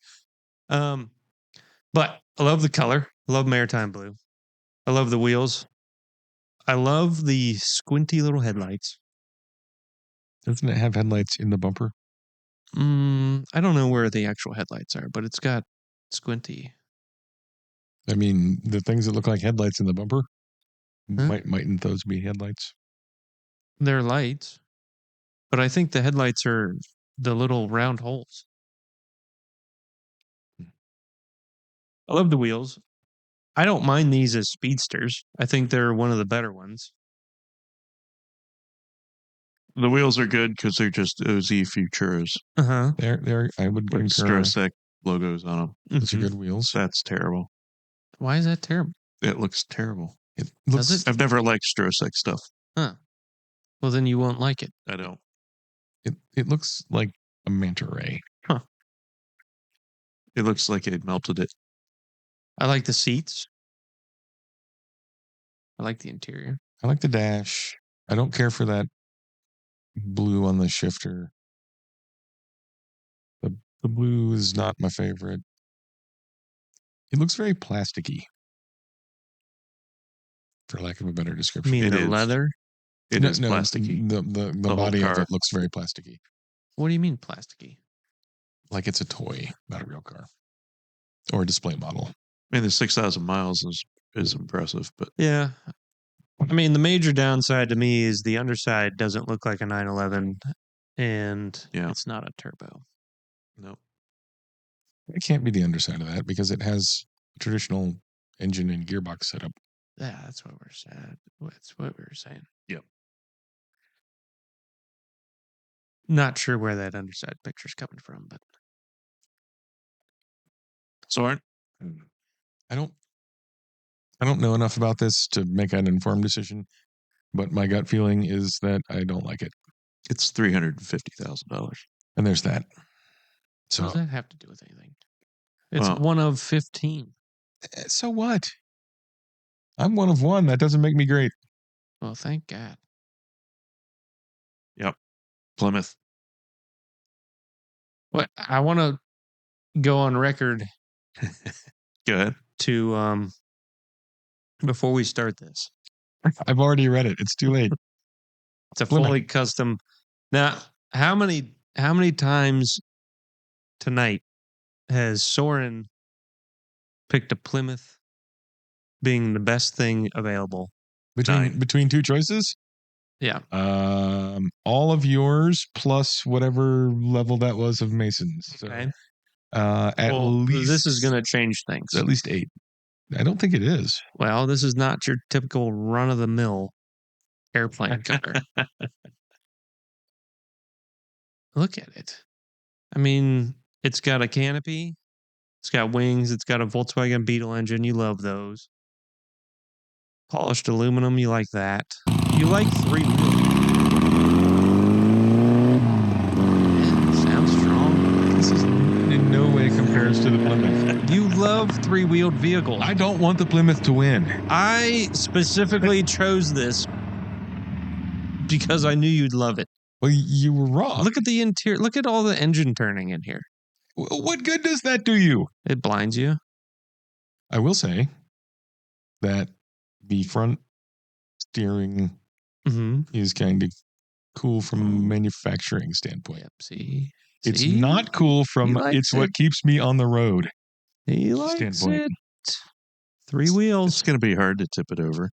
But I love the color. I love maritime blue. I love the wheels. I love the squinty little headlights. Doesn't it have headlights in the bumper? I don't know where the actual headlights are, but it's got squinty. I mean, the things that look like headlights in the bumper, mightn't those be headlights? They're lights, but I think the headlights are the little round holes. I love the wheels. I don't mind these as speedsters. I think they're one of the better ones. The wheels are good because they're just OZ Futuras. They're I would With concur. Strosek logos on them. Those are good wheels. That's terrible. Why is that terrible? It looks terrible. It looks. Does it? I've never liked Strosek stuff. Huh. Well, then you won't like it. I don't. It looks like a manta ray. Huh. It looks like it melted it. I like the seats. I like the interior. I like the dash. I don't care for that blue on the shifter. The blue is not my favorite. It looks very plasticky, for lack of a better description. You mean the leather? It is plasticky. The body of it looks very plasticky. What do you mean plasticky? Like it's a toy, not a real car. Or a display model. I mean, the 6,000 miles is impressive, but yeah. I mean, the major downside to me is the underside doesn't look like a 911, and it's not a turbo. No. It can't be the underside of that because it has a traditional engine and gearbox setup. Yeah, that's what we're saying. That's what we were saying. Yep. Not sure where that underside picture's coming from, but Soren? I don't know enough about this to make an informed decision, but my gut feeling is that I don't like it. It's $350,000. And there's that. So what does that have to do with anything? It's one of 15. So what? I'm one of one. That doesn't make me great. Well, thank God. Yep. Plymouth. What I want to go on record. Go ahead. To before we start this. I've already read it. It's too late. It's a fully custom. Now, how many times tonight has Soren picked a Plymouth being the best thing available? Between two choices? Yeah. All of yours plus whatever level that was of Mason's. Okay. At least this is going to change things. At least 8. I don't think it is. Well, this is not your typical run-of-the-mill airplane car. Look at it. I mean, it's got a canopy. It's got wings. It's got a Volkswagen Beetle engine. You love those. Polished aluminum. You like that. You like 3 wheels. Yeah, sounds strong. This is in no way compares to the Plymouth. You love 3-wheeled vehicles. I don't want the Plymouth to win. I specifically chose this because I knew you'd love it. Well, you were wrong. Look at the interior. Look at all the engine turning in here. What good does that do you? It blinds you. I will say that the front steering is kind of cool from a manufacturing standpoint. Yep, see? It's not cool from it's what keeps me on the road. He likes it. 3 wheels. It's going to be hard to tip it over.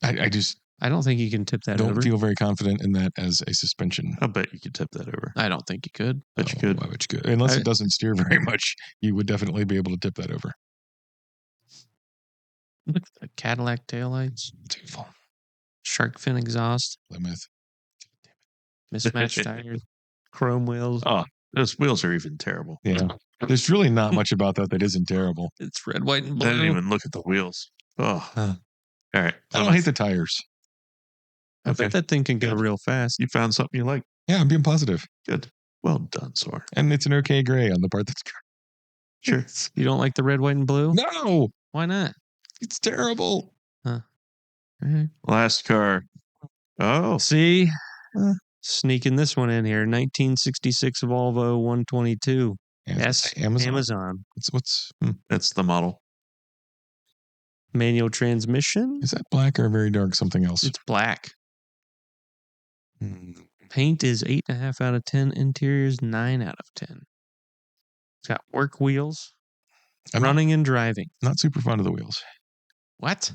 I just I don't think you can tip that Don't over. feel very confident in that as a suspension. I bet you could tip that over. I don't think you could. Bet you could. Why would you could? Unless it doesn't steer very much, you would definitely be able to tip that over. Look at the Cadillac taillights. Beautiful. Shark fin exhaust. Plymouth. Mismatched tires. Chrome wheels. Oh, those wheels are even terrible. Yeah. There's really not much about that isn't terrible. It's red, white, and I blue. didn't even look at the wheels. Oh. Huh. All right. I don't hate the tires. I bet that thing can go Good. real fast. You found something you like. Yeah, I'm being positive. Good. Well done, Sor. And it's an okay gray on the part that's Sure. You don't like the red, white, and blue? No, Why not? it's terrible. Last car. Oh. See? Sneaking this one in here. 1966 Volvo 122. Yes, Amazon. What's That's the model. manual transmission? Is that black or very dark something else? It's black. Hmm. Paint is 8.5 out of 10. Interior's 9 out of 10. It's got work wheels. I'm running and driving. not super fond of the wheels. What?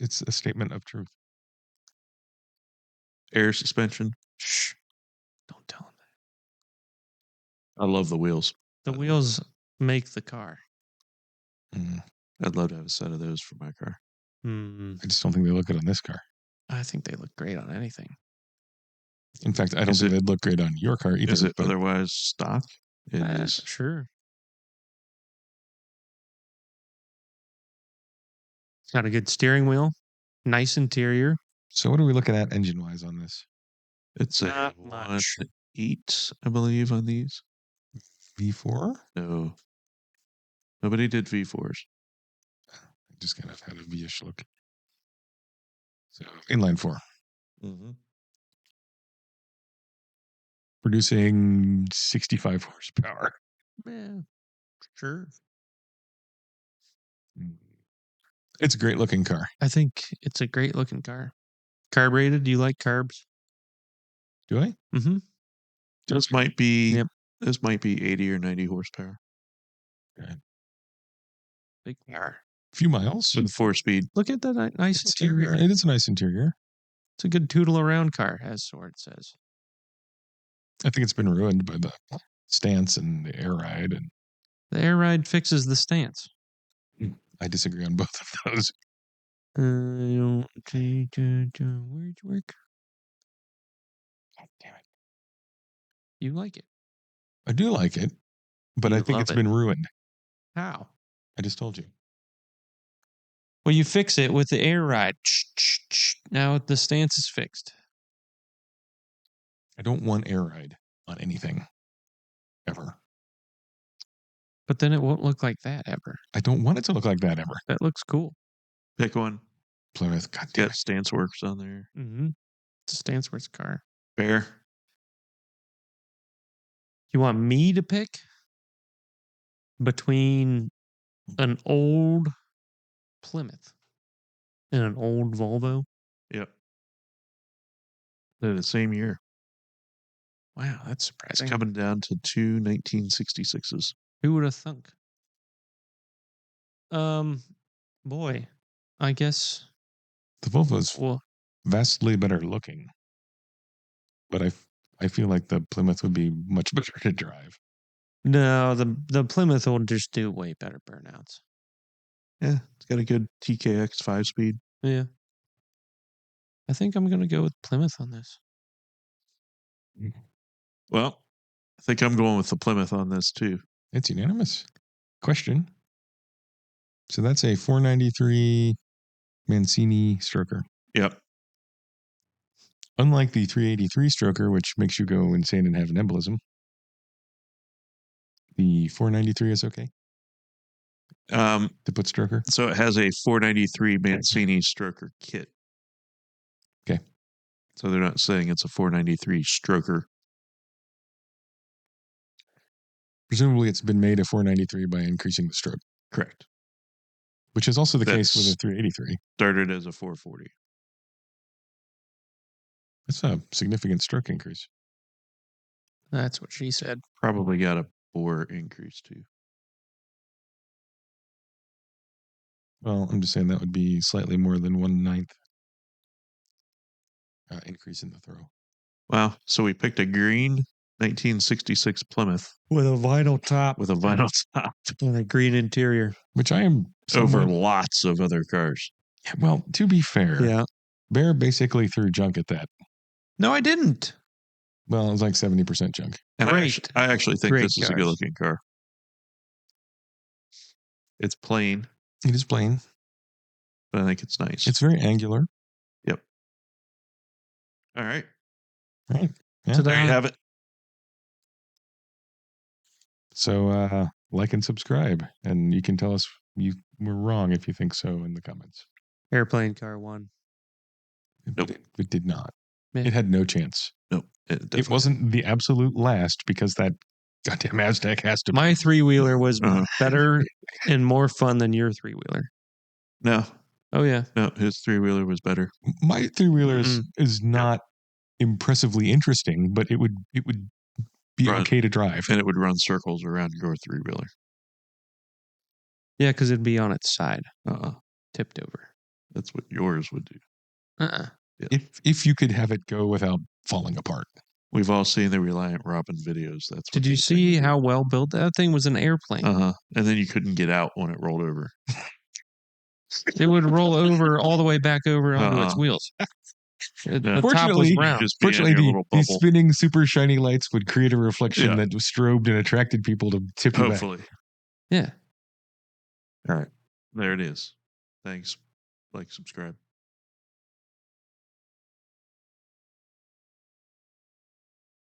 It's a statement of truth. Air suspension. Shh. Don't tell him that. I love the wheels. The wheels make the car. Mm. I'd love to have a set of those for my car. I just don't think they look good on this car. I think they look great on anything. In fact, I don't think they'd look great on your car either. Is it otherwise stock? It is. Sure. It's got a good steering wheel. Nice interior. So what are we looking at engine-wise on this? It's a Not much. 1.8, I believe, on these. V4? No. Nobody did V4s. I just kind of had a V-ish look. So inline 4. Mm-hmm. Producing 65 horsepower. Yeah, sure. It's a great looking car. I think it's a great looking car. Carbureted? Do you like carbs? Do I? Mm-hmm. This might be Yep. This might be 80 or 90 horsepower. Okay. Big car. A few miles. With 4-speed. Look at that nice interior. It is a nice interior. It's a good tootle around car, as Sword says. I think it's been ruined by the stance and the air ride. And The air ride fixes the stance. I disagree on both of those. Where'd you work? God damn it. You like it. I do like it, but You I think love it's it. been ruined. How? I just told you. Well, you fix it with the air ride. Now the stance is fixed. I don't want air ride on anything. Ever. But then it won't look like that ever. I don't want it to look like that ever. That looks cool. Pick one. Plymouth. God damn Got it. stance works on there. Mm-hmm. It's a Stanceworth car. Bear. You want me to pick between an old Plymouth and an old Volvo? Yep. They're the same year. Wow, that's It's surprising. coming down to two 1966s. Who would have thunk? Boy, I guess. The Volvo's Well, vastly better looking. But I feel like the Plymouth would be much better to drive. no, the Plymouth will just do way better burnouts. Yeah, it's got a good TKX 5-speed. Yeah. I think I'm going to go with Plymouth on this. Well, I think I'm going with the Plymouth on this too. It's unanimous. Question. So that's a 493 Mancini stroker. Yep. Unlike the 383 stroker, which makes you go insane and have an embolism, the 493 is okay to put stroker. So it has a 493 Mancini stroker kit. Okay. So they're not saying it's a 493 stroker. Presumably it's been made a 493 by increasing the stroke. Correct. Which is also the case That's with a 383. Started as a 440. That's a significant stroke increase. That's what she said. Probably got a bore increase too. Well, I'm just saying that would be slightly more than 1/9. increase in the throw. Wow. So we picked a green 1966 Plymouth With a vinyl top. with a vinyl top And a green interior. Which I am over lots of other cars. Yeah, well, to be fair, Yeah. Bear basically threw junk at that. No, I didn't. Well, it was like 70% junk. And Great. I actually think Great this is a cars. good looking car. It's plain, It is plain. but I think it's nice. It's very angular. Yep. All right. Right. Yeah. So There you have it. So like and subscribe, and you can tell us you were wrong if you think so in the comments. Airplane car won. Nope. It did not. Yeah. It had no chance. Nope. It wasn't the absolute last because that goddamn Aztec has to. My 3-wheeler was better and more fun than your 3-wheeler. No. Oh, yeah. No, his 3-wheeler was better. My 3-wheeler is not impressively interesting, but it would be okay to drive. And it would run circles around your 3-wheeler. Yeah, because it'd be on its side. Tipped over. That's what yours would do. Yeah. If you could have it go without falling apart. We've all seen the Reliant Robin videos. That's. Did you see how well built that thing was? An airplane. And then you couldn't get out when it rolled over. It would roll over all the way back over onto its wheels. The top was Fortunately, round. the spinning super shiny lights would create a reflection that strobed and attracted people to tip you back. Hopefully. Yeah. All right. There it is. Thanks. Like, subscribe.